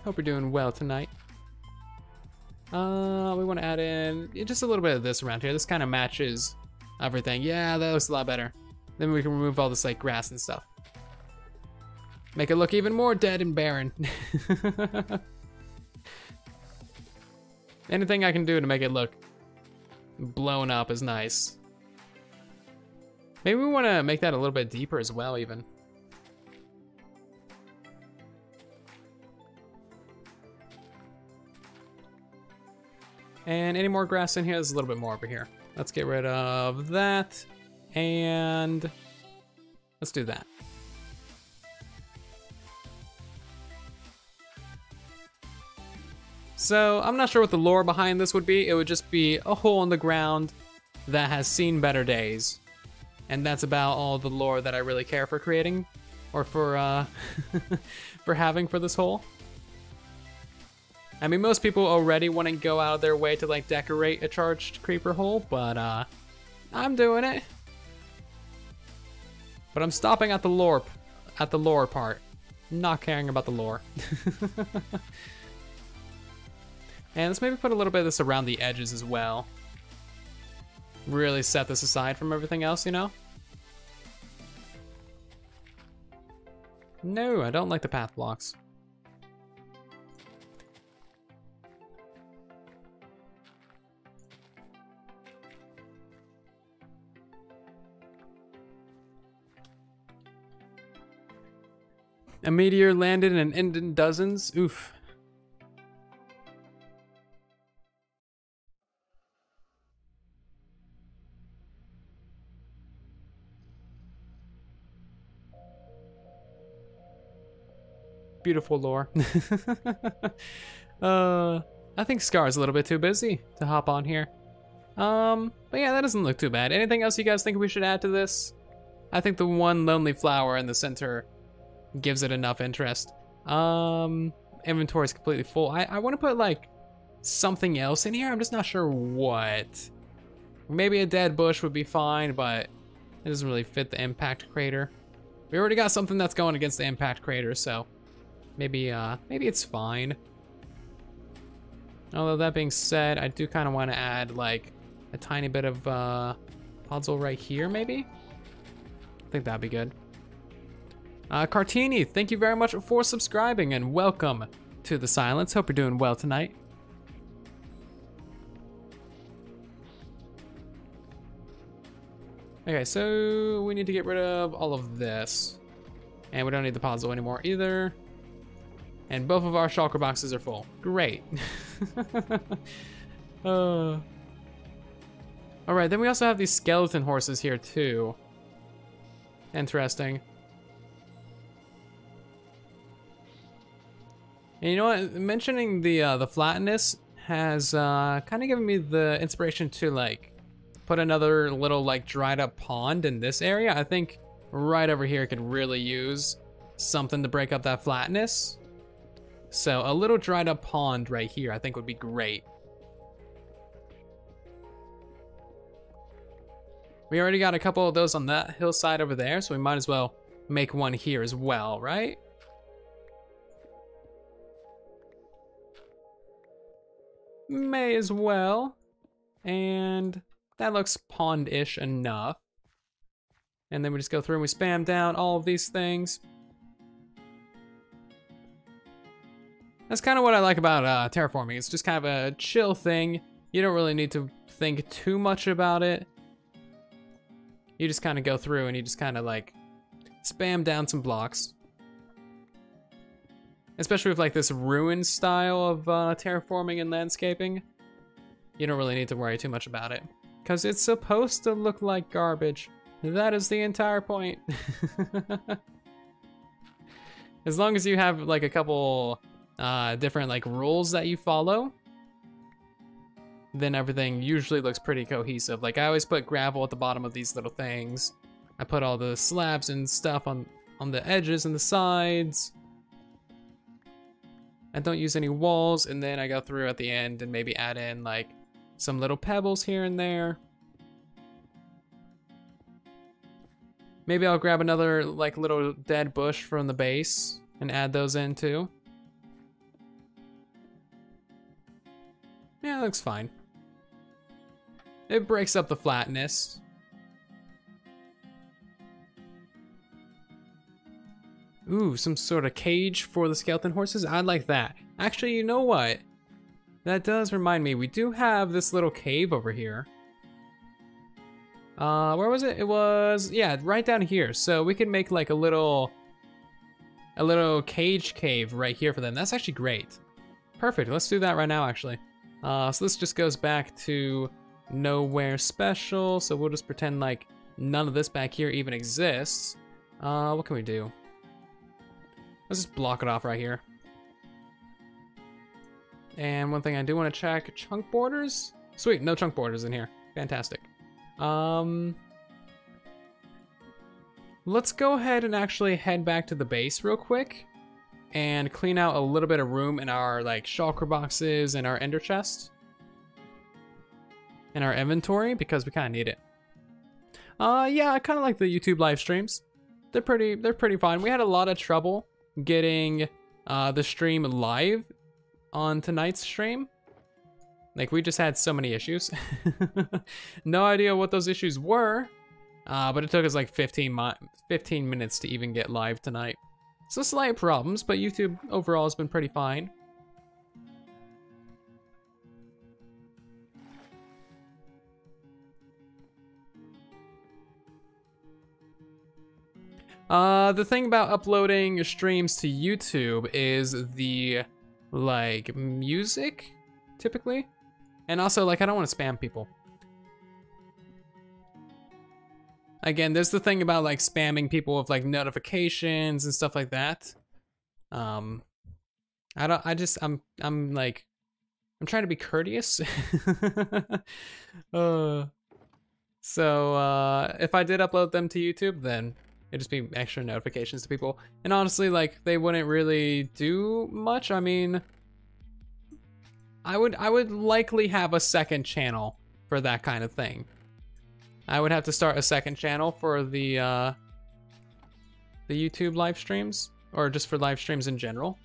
Hope you're doing well tonight. We want to add in just a little bit of this around here. This kind of matches everything. Yeah, that looks a lot better. Then we can remove all this like grass and stuff. Make it look even more dead and barren. Anything I can do to make it look blown up is nice. Maybe we want to make that a little bit deeper as well, even. And any more grass in here? There's a little bit more over here. Let's get rid of that. And let's do that. So I'm not sure what the lore behind this would be. It would just be a hole in the ground that has seen better days. And that's about all the lore that I really care for creating, or for for having for this hole. I mean, most people already wouldn't go out of their way to like decorate a charged creeper hole, but I'm doing it. But I'm stopping at the lore part, not caring about the lore. And let's maybe put a little bit of this around the edges as well. Really set this aside from everything else, you know? No, I don't like the path blocks. A meteor landed and ended dozens. Oof. Beautiful lore. I think Scar's a little bit too busy to hop on here. But yeah, that doesn't look too bad. Anything else you guys think we should add to this? I think the one lonely flower in the center gives it enough interest. Inventory is completely full. I want to put like something else in here. I'm just not sure what. Maybe a dead bush would be fine, but it doesn't really fit the impact crater. We already got something that's going against the impact crater, so maybe it's fine. Although that being said, I do kind of want to add like a tiny bit of podzol right here, maybe. I think that'd be good. Cartini, thank you very much for subscribing and welcome to the silence. Hope you're doing well tonight. Okay, so we need to get rid of all of this. And we don't need the podzol anymore either. And both of our shulker boxes are full. Great. All right, then we also have these skeleton horses here too. Interesting. And you know what? Mentioning the flatness has kind of given me the inspiration to like put another little like dried up pond in this area. I think right over here could really use something to break up that flatness. So a little dried up pond right here I think would be great. We already got a couple of those on that hillside over there, so we might as well make one here as well, right? May as well. And that looks pond-ish enough. And then we just go through and we spam down all of these things. That's kind of what I like about terraforming. It's just kind of a chill thing. You don't really need to think too much about it. You just kind of go through and you just kind of like spam down some blocks. Especially with like this ruin style of terraforming and landscaping. You don't really need to worry too much about it. Because it's supposed to look like garbage. That is the entire point. As long as you have like a couple different like rules that you follow, then everything usually looks pretty cohesive. Like I always put gravel at the bottom of these little things. I put all the slabs and stuff on the edges and the sides. I don't use any walls, and then I go through at the end and maybe add in like some little pebbles here and there. Maybe I'll grab another like little dead bush from the base and add those in too. Yeah, that looks fine. It breaks up the flatness. Ooh, some sort of cage for the skeleton horses. I like that. Actually, you know what? That does remind me, we do have this little cave over here. Where was it? It was, yeah, right down here. So we can make like a little cage cave right here for them. That's actually great. Perfect, let's do that right now actually. So this just goes back to nowhere special. So we'll just pretend like none of this back here even exists. What can we do? Let's just block it off right here. And one thing I do want to check, chunk borders? Sweet, no chunk borders in here. Fantastic. Let's go ahead and actually head back to the base real quick and clean out a little bit of room in our like shulker boxes and our ender chest and our inventory because we kind of need it. Yeah, I kind of like the YouTube live streams. They're pretty fun. We had a lot of trouble getting the stream live on tonight's stream. Like we just had so many issues. No idea what those issues were, but it took us like 15 minutes to even get live tonight. So slight problems, but YouTube overall has been pretty fine. The thing about uploading streams to YouTube is the like music typically. And also, like, I don't want to spam people. Again, there's the thing about like spamming people with like notifications and stuff like that. I'm trying to be courteous. So if I did upload them to YouTube, then it'd just be extra notifications to people. And honestly, like, they wouldn't really do much. I mean, I would likely have a second channel for that kind of thing. I would have to start a second channel for the YouTube live streams, or just for live streams in general.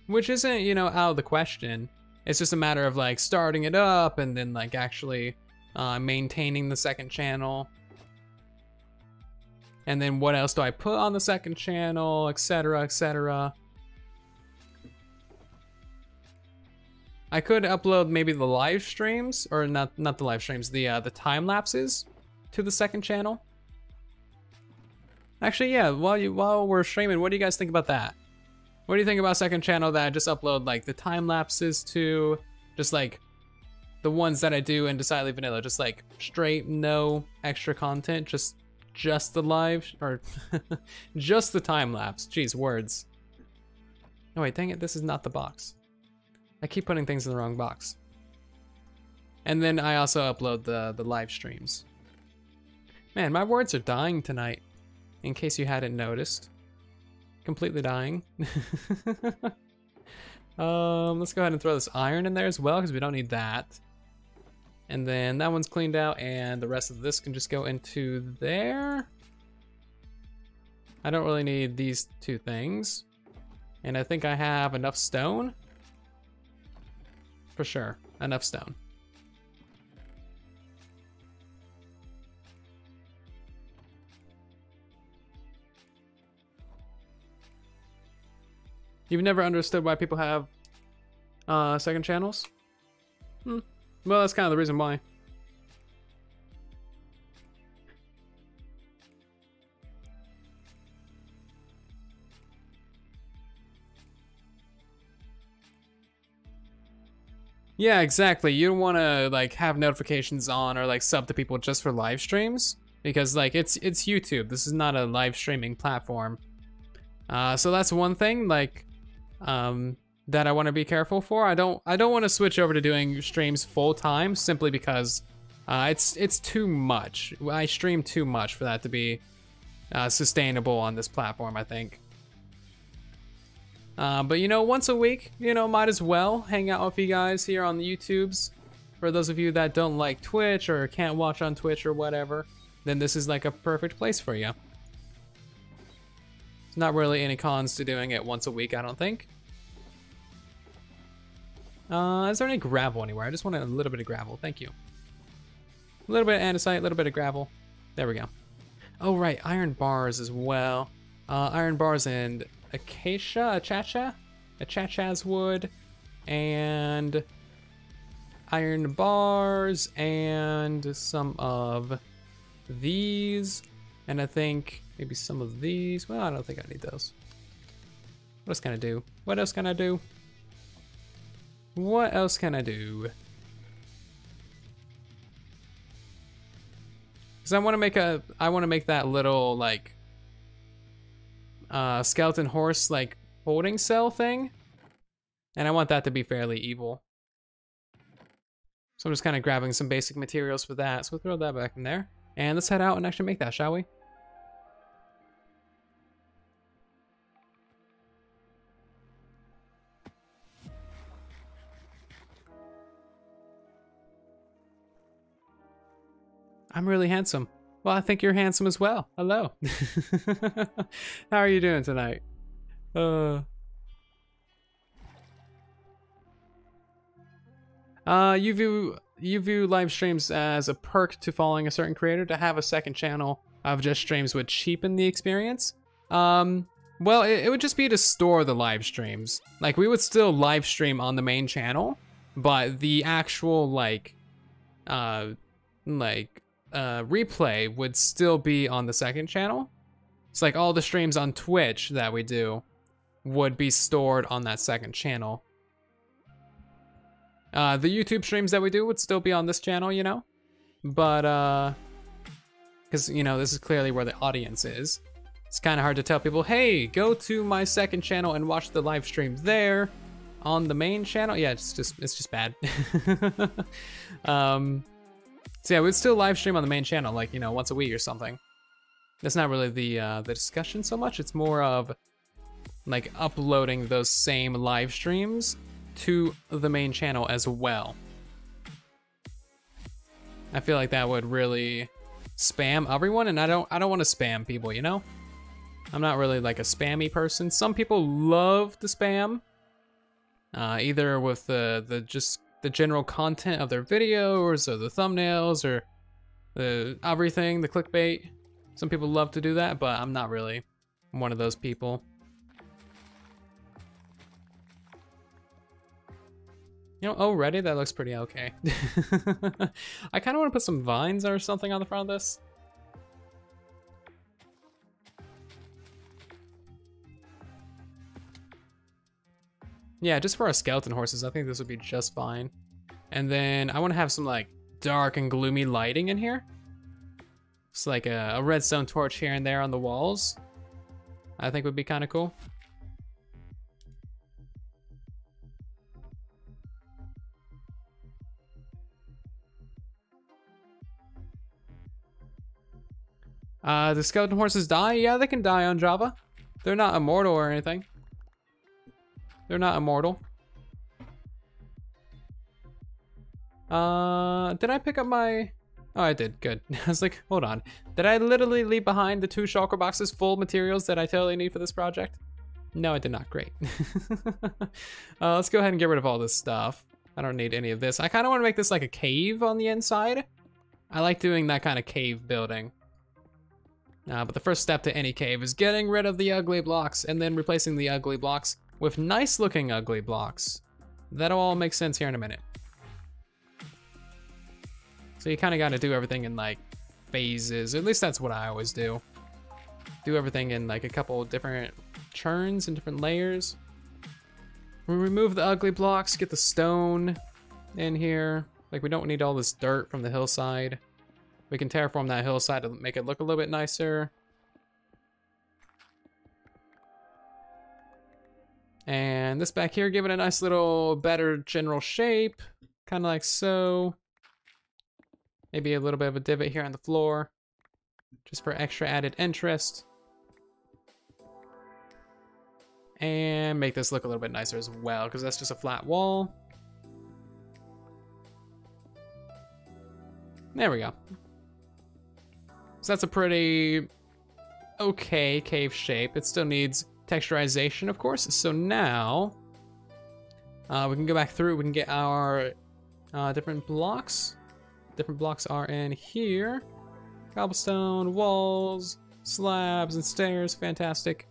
Which isn't, you know, out of the question. It's just a matter of like starting it up and then like actually maintaining the second channel. And then what else do I put on the second channel, etc., etc. I could upload maybe the live streams, or not the live streams, the time lapses to the second channel. Actually, yeah, while we're streaming, what do you guys think about that? What do you think about second channel that I just upload like the time lapses to, just like the ones that I do in Decidedly Vanilla, just like straight, no extra content, just the live, or just the time lapse. Jeez, words. Oh wait, dang it, this is not the box. I keep putting things in the wrong box. And then I also upload the live streams. Man, my words are dying tonight, in case you hadn't noticed. Completely dying. Let's go ahead and throw this iron in there as well, because we don't need that. And then that one's cleaned out, and the rest of this can just go into there. I don't really need these two things. And I think I have enough stone. For sure, enough stone. You've never understood why people have second channels? Well, that's kind of the reason why. Yeah, exactly. You don't want to like have notifications on or like sub to people just for live streams, because like it's YouTube. This is not a live streaming platform. So that's one thing, like, that I want to be careful for. I don't want to switch over to doing streams full time simply because it's too much. I stream too much for that to be sustainable on this platform, I think. But you know, once a week, you know, might as well hang out with you guys here on the YouTubes. For those of you that don't like Twitch or can't watch on Twitch or whatever, then this is like a perfect place for you. There's not really any cons to doing it once a week, I don't think. Is there any gravel anywhere? I just want a little bit of gravel, thank you. A little bit of andesite, a little bit of gravel. There we go. Oh right, iron bars as well. Iron bars and acacia, achacha's wood, and iron bars, and some of these, and I think maybe some of these. Well, I don't think I need those. What else can I do? What else can I do? What else can I do? Because I want to make that little like skeleton horse like holding cell thing, and I want that to be fairly evil. So I'm just kind of grabbing some basic materials for that. So we'll throw that back in there, and let's head out and actually make that, shall we? I'm really handsome. Well, I think you're handsome as well. Hello. How are you doing tonight? You view live streams as a perk to following a certain creator. To have a second channel of just streams would cheapen the experience. Well, it would just be to store the live streams. Like, we would still live stream on the main channel, but the actual replay would still be on the second channel. It's like all the streams on Twitch that we do would be stored on that second channel. The YouTube streams that we do would still be on this channel, you know? But, because, you know, this is clearly where the audience is. It's kind of hard to tell people, hey, go to my second channel and watch the live stream there on the main channel. Yeah, it's just bad. So yeah, we'd still live stream on the main channel, like, you know, once a week or something. That's not really the discussion so much. It's more of like uploading those same live streams to the main channel as well. I feel like that would really spam everyone, and I don't want to spam people, you know? I'm not really like a spammy person. Some people love to spam, either with the general content of their videos or the thumbnails or the everything, the clickbait. Some people love to do that, but I'm not really one of those people. You know, already that looks pretty okay. I kind of want to put some vines or something on the front of this. Yeah, just for our skeleton horses, I think this would be just fine. And then I want to have some like dark and gloomy lighting in here. It's like a redstone torch here and there on the walls. I think would be kind of cool. The skeleton horses die? Yeah, they can die on Java. They're not immortal or anything. They're not immortal. Did I pick up my... Oh, I did, good. I was like, hold on. Did I literally leave behind the 2 shulker boxes full of materials that I totally need for this project? No, I did not, great. Let's go ahead and get rid of all this stuff. I don't need any of this. I kind of want to make this like a cave on the inside. I like doing that kind of cave building. But the first step to any cave is getting rid of the ugly blocks and then replacing the ugly blocks with nice looking ugly blocks. That'll all make sense here in a minute. So you kind of got to do everything in like phases. At least that's what I always do. Do everything in like a couple different churns and different layers. We remove the ugly blocks, get the stone in here. Like, we don't need all this dirt from the hillside. We can terraform that hillside to make it look a little bit nicer. And this back here, give it a nice little better general shape. Kind of like so. Maybe a little bit of a divot here on the floor, just for extra added interest. And make this look a little bit nicer as well, because that's just a flat wall. There we go. So that's a pretty okay cave shape. It still needs texturization, of course. So now we can go back through. We can get our different blocks. Different blocks are in here. Cobblestone, walls, slabs, and stairs. Fantastic.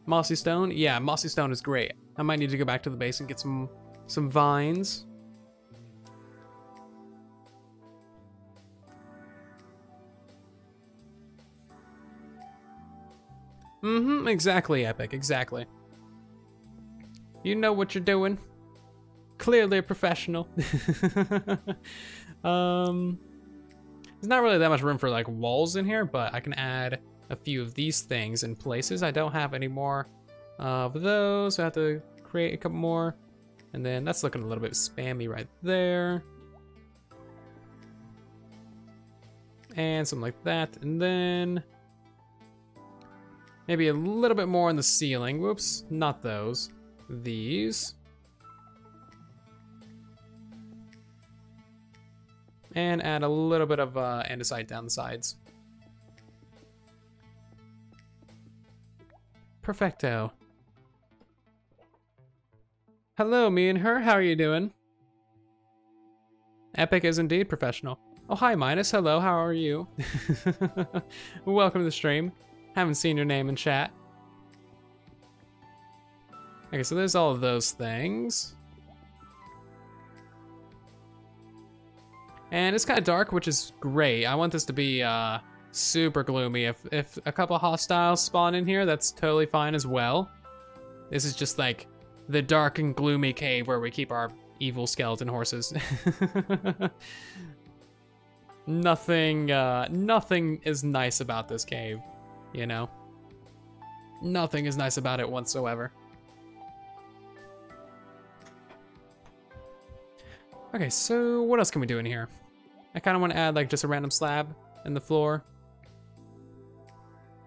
Mossy stone. Yeah, mossy stone is great. I might need to go back to the base and get some vines. Exactly, Epic, exactly. You know what you're doing. Clearly a professional. There's not really that much room for like walls in here, but I can add a few of these things in places. I don't have any more of those, so I have to create a couple more. And then that's looking a little bit spammy right there. And something like that. And then maybe a little bit more on the ceiling. Whoops, not those. These. And add a little bit of andesite down the sides. Perfecto. Hello, me and her, how are you doing? Epic is indeed professional. Oh, hi, Minus, hello, how are you? Welcome to the stream. Haven't seen your name in chat. Okay, so there's all of those things. And it's kind of dark, which is great. I want this to be super gloomy. If a couple hostiles spawn in here, that's totally fine as well. This is just like the dark and gloomy cave where we keep our evil skeleton horses. Nothing is nice about this cave, you know? Nothing is nice about it whatsoever. Okay, so what else can we do in here? I kind of want to add like just a random slab in the floor.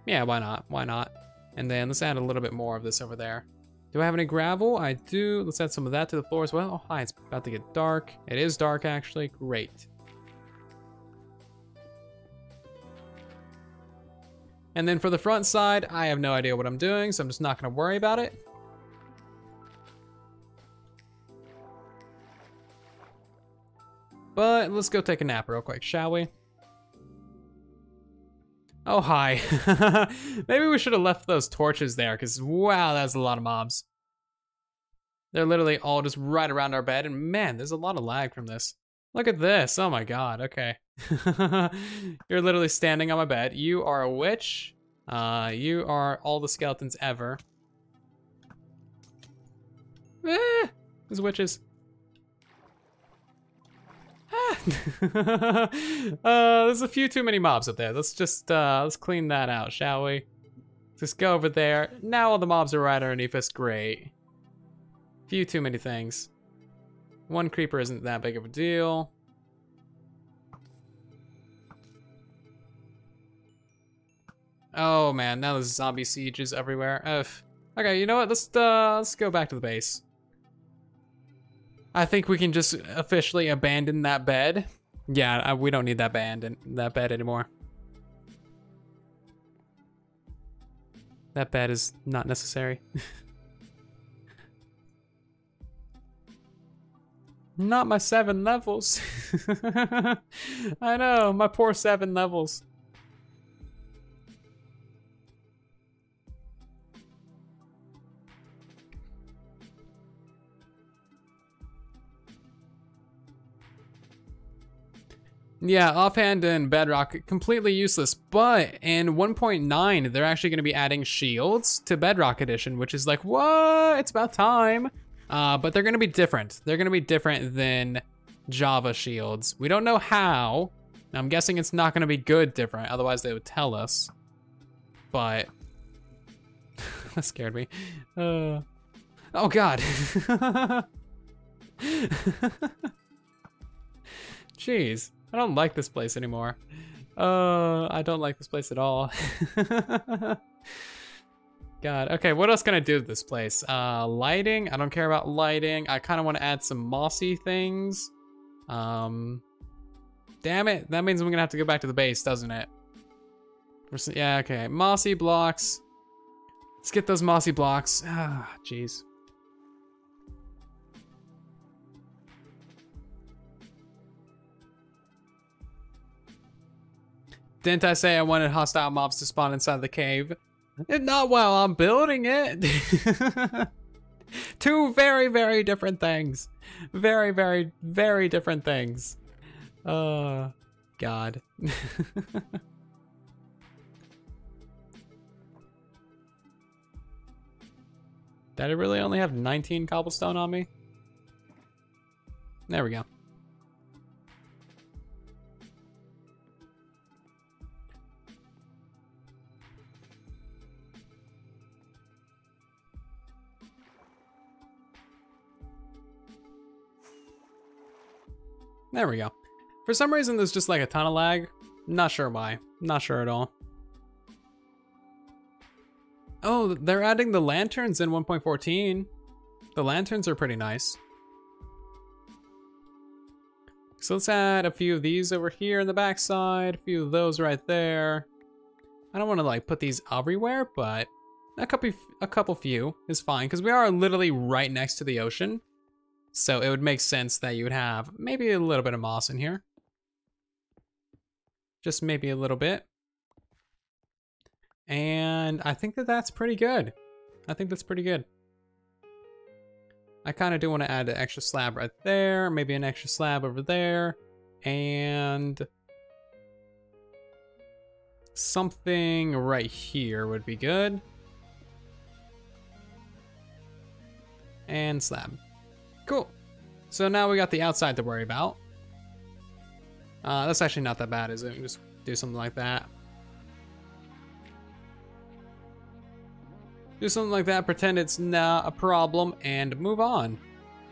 Yeah, why not? Why not? And then let's add a little bit more of this over there. Do I have any gravel? I do. Let's add some of that to the floor as well. Oh, hi, it's about to get dark. It is dark, actually. Great. And then for the front side, I have no idea what I'm doing, so I'm just not going to worry about it. But let's go take a nap real quick, shall we? Oh, hi. Maybe we should have left those torches there, because wow, that's a lot of mobs. They're literally all just right around our bed, and man, there's a lot of lag from this. Look at this, oh my god, okay. You're literally standing on my bed. You are a witch. You are all the skeletons ever. There's witches. There's a few too many mobs up there. Let's just let's clean that out, shall we? Just go over there. Now all the mobs are right underneath us. Great. Few too many things. One creeper isn't that big of a deal. Oh man, now there's zombie sieges everywhere. Ugh. Okay, you know what? Let's go back to the base. I think we can just officially abandon that bed. Yeah, we don't need that bed anymore. That bed is not necessary. Not my 7 levels. I know, my poor 7 levels. Yeah, offhand and bedrock, completely useless, but in 1.9, they're actually gonna be adding shields to bedrock edition, which is like, what? It's about time. But they're gonna be different. They're gonna be different than Java shields. We don't know how. I'm guessing it's not gonna be good different, otherwise they would tell us. But That scared me. Oh God. Jeez, I don't like this place anymore. I don't like this place at all. God, okay, what else can I do with this place? Lighting, I don't care about lighting. I kind of want to add some mossy things. Damn it, that means I'm gonna have to go back to the base, doesn't it? Yeah, okay, mossy blocks. Let's get those mossy blocks. Ah, jeez. Didn't I say I wanted hostile mobs to spawn inside the cave? Not while I'm building it. Two very, very different things. Very, very, very different things. God. Did I really only have 19 cobblestone on me? There we go. There we go. For some reason, there's just like a ton of lag. Not sure why. Not sure at all. Oh, they're adding the lanterns in 1.14. The lanterns are pretty nice. So let's add a few of these over here in the backside. A few of those right there. I don't want to like put these everywhere, but a couple few is fine because we are literally right next to the ocean. So it would make sense that you would have maybe a little bit of moss in here. Just maybe a little bit. And I think that that's pretty good. I think that's pretty good. I kind of do want to add an extra slab right there. Maybe an extra slab over there. And something right here would be good. And slab. Cool. So now we got the outside to worry about. That's actually not that bad, is it? Just do something like that. Do something like that, pretend it's not a problem, and move on.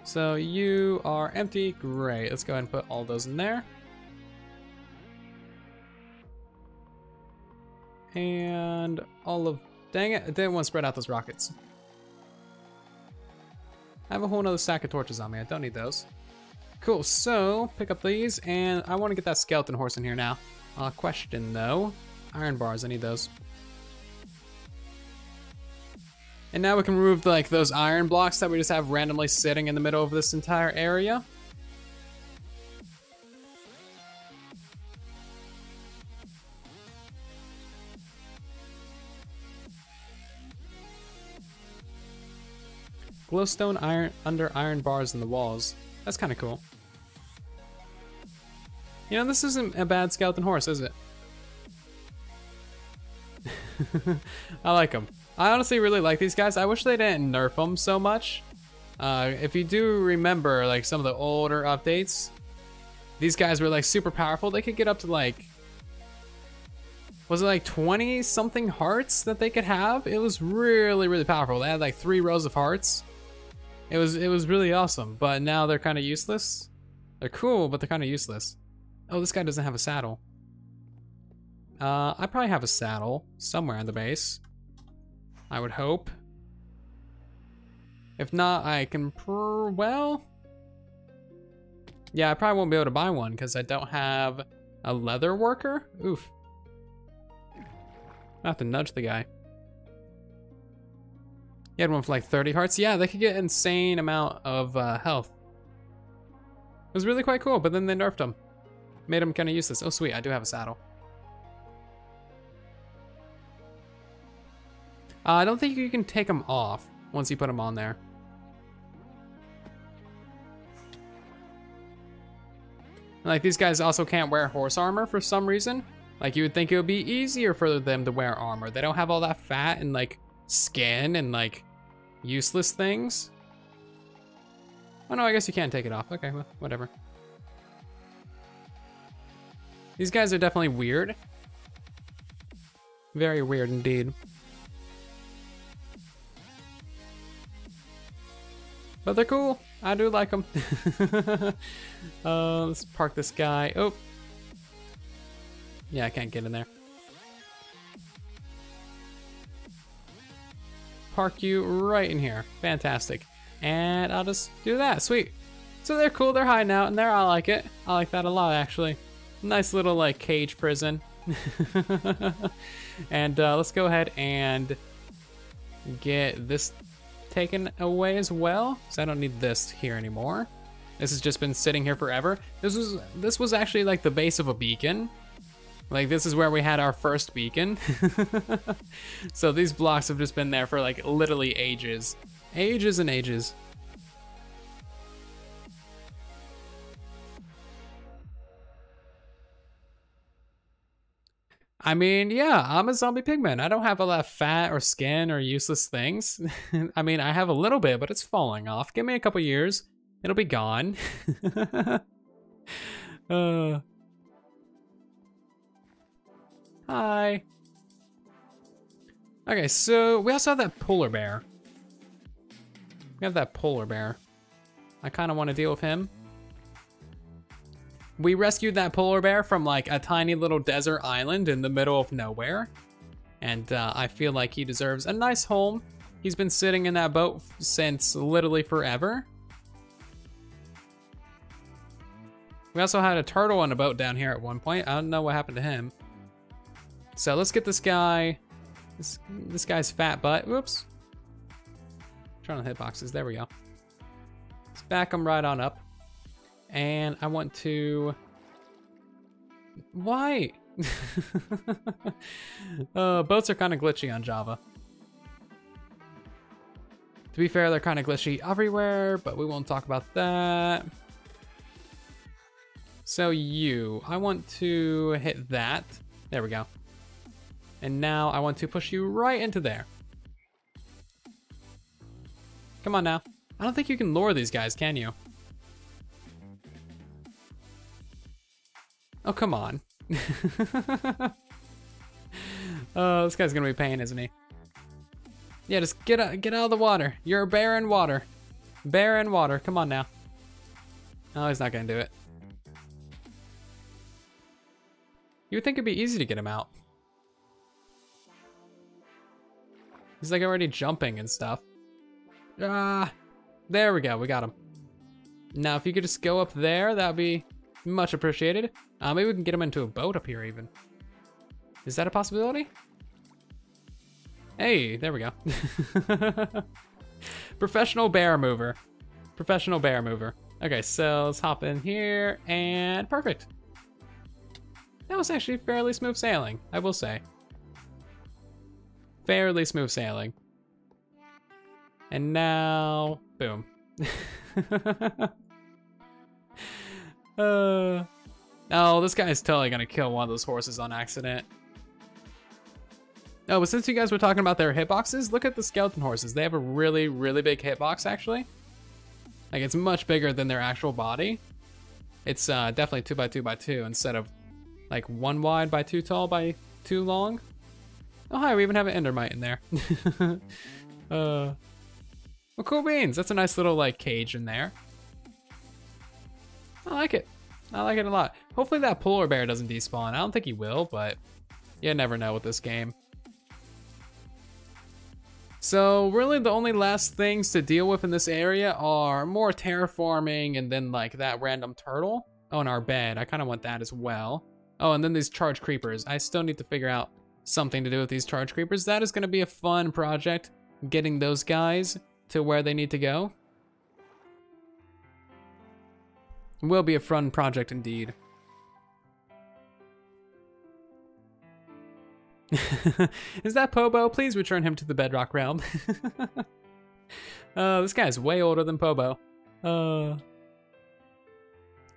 So you are empty, great. Let's go ahead and put all those in there. And all of, dang it, I didn't want to spread out those rockets. I have a whole nother stack of torches on me, I don't need those. Cool, so pick up these, and I want to get that skeleton horse in here now. Question though, iron bars, I need those. And now we can remove like those iron blocks that we just have randomly sitting in the middle of this entire area. Glowstone iron under iron bars in the walls. That's kind of cool. You know, this isn't a bad skeleton horse, is it? I like them. I honestly really like these guys. I wish they didn't nerf them so much. If you do remember like some of the older updates, these guys were like super powerful. They could get up to like, was it like 20 something hearts that they could have? It was really, really powerful. They had like 3 rows of hearts. It was really awesome, but now they're kind of useless. They're cool, but they're kind of useless. Oh, this guy doesn't have a saddle. I probably have a saddle somewhere on the base. I would hope. If not, I can well. Yeah, I probably won't be able to buy one because I don't have a leather worker. Oof. I have to nudge the guy. He had one for like 30 hearts. Yeah, they could get insane amount of health. It was really quite cool, but then they nerfed him. Made him kind of useless. Oh, sweet, I do have a saddle. I don't think you can take them off once you put them on there. Like, these guys also can't wear horse armor for some reason. Like, you would think it would be easier for them to wear armor. They don't have all that fat and, like, skin and, like, useless things. Oh, no, I guess you can't take it off. Okay, well, whatever. These guys are definitely weird. Very weird indeed. But they're cool. I do like them. Let's park this guy. Oh. Yeah, I can't get in there. Park you right in here. Fantastic. And I'll just do that. Sweet. So they're cool. They're hiding out in there. I like it. I like that a lot, actually. Nice little, like, cage prison. And let's go ahead and get this taken away as well, because I don't need this here anymore. This has just been sitting here forever. This was actually like the base of a beacon. Like, this is where we had our first beacon. So these blocks have just been there for like literally ages. Ages and ages. I mean, yeah, I'm a zombie pigman. I don't have a lot of fat or skin or useless things. I mean, I have a little bit, but it's falling off. Give me a couple years. It'll be gone. Hi. Okay, so we also have that polar bear. We have that polar bear. I kind of want to deal with him. We rescued that polar bear from like a tiny little desert island in the middle of nowhere. And I feel like he deserves a nice home. He's been sitting in that boat since literally forever. We also had a turtle on a boat down here at one point. I don't know what happened to him. So let's get this guy, this guy's fat butt. Whoops. Trying to hit boxes. There we go. Let's back him right on up. And I want to... Why? Boats are kind of glitchy on Java. To be fair, they're kind of glitchy everywhere, but we won't talk about that. So I want to hit that. There we go. And now I want to push you right into there. Come on now. I don't think you can lure these guys, can you? Oh, come on. Oh, this guy's gonna be a pain, isn't he? Yeah, just get out of the water. You're a bear in water. Bear in water, come on now. Oh, he's not gonna do it. You would think it'd be easy to get him out. He's like already jumping and stuff. Ah, there we go, we got him. Now, if you could just go up there, that'd be much appreciated. Maybe we can get him into a boat up here even. Is that a possibility? Hey, there we go. Professional bear mover. Professional bear mover. Okay, so let's hop in here and perfect. That was actually fairly smooth sailing, I will say. Fairly smooth sailing. And now, boom. Oh, this guy is totally gonna kill one of those horses on accident. Oh, but since you guys were talking about their hitboxes, look at the skeleton horses. They have a really, really big hitbox, actually. Like, it's much bigger than their actual body. It's definitely 2x2x2 instead of like 1 wide by 2 tall by 2 long. Oh, hi, we even have an endermite in there. Well, cool beans. That's a nice little like cage in there. I like it. I like it a lot. Hopefully that polar bear doesn't despawn. I don't think he will, but you never know with this game. So really the only last things to deal with in this area are more terraforming and then like that random turtle. Oh, and our bed. I kind of want that as well. Oh, and then these charge creepers. I still need to figure out something to do with these charge creepers. That is going to be a fun project, getting those guys to where they need to go. Will be a fun project indeed. Is that Pobo? Please return him to the bedrock realm. This guy's way older than Pobo. Okay,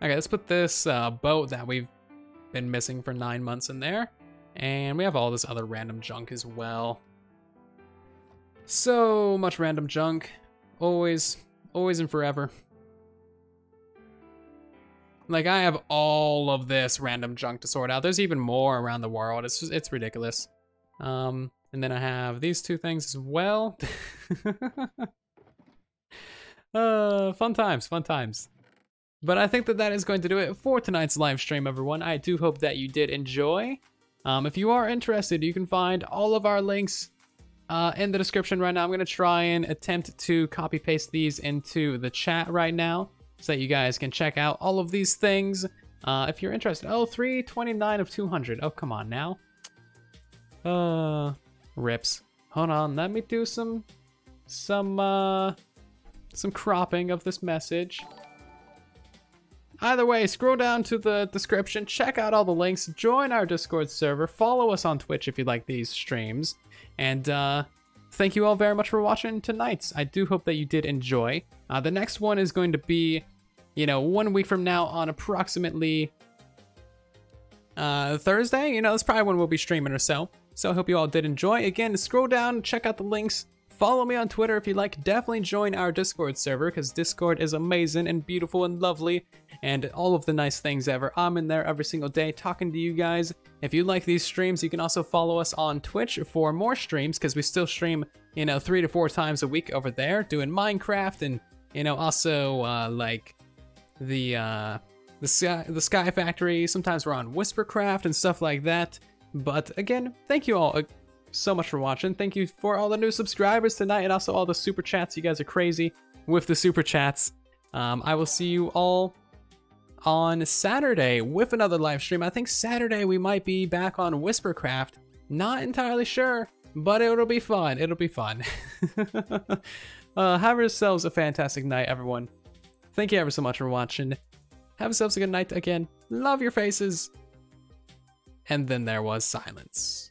let's put this boat that we've been missing for 9 months in there. And we have all this other random junk as well. So much random junk. Always and forever. Like, I have all of this random junk to sort out. There's even more around the world. It's ridiculous. And then I have these 2 things as well. Fun times, fun times. But I think that that is going to do it for tonight's live stream, everyone. I do hope that you did enjoy. If you are interested, you can find all of our links in the description right now. I'm going to try and attempt to copy paste these into the chat right now so that you guys can check out all of these things if you're interested. Oh, 329 of 200. Oh, come on now. Rips. Hold on, let me do some cropping of this message. Either way, scroll down to the description, check out all the links, join our Discord server, follow us on Twitch if you like these streams, and thank you all very much for watching tonight's. I do hope that you did enjoy. The next one is going to be, you know, 1 week from now on approximately Thursday. You know, that's probably when we'll be streaming or so. So I hope you all did enjoy. Again, scroll down, check out the links. Follow me on Twitter if you like. Definitely join our Discord server because Discord is amazing and beautiful and lovely and all of the nice things ever. I'm in there every single day talking to you guys. If you like these streams, you can also follow us on Twitch for more streams because we still stream, you know, 3 to 4 times a week over there doing Minecraft and, you know, also like the Sky Factory. Sometimes we're on Whispercraft and stuff like that. But again, thank you all so much for watching. Thank you for all the new subscribers tonight and also all the super chats. You guys are crazy with the super chats. I will see you all on Saturday with another live stream. I think Saturday we might be back on Whispercraft. Not entirely sure, but it'll be fun. It'll be fun. Have yourselves a fantastic night, everyone. Thank you ever so much for watching. Have yourselves a good night again. Love your faces. And then there was silence.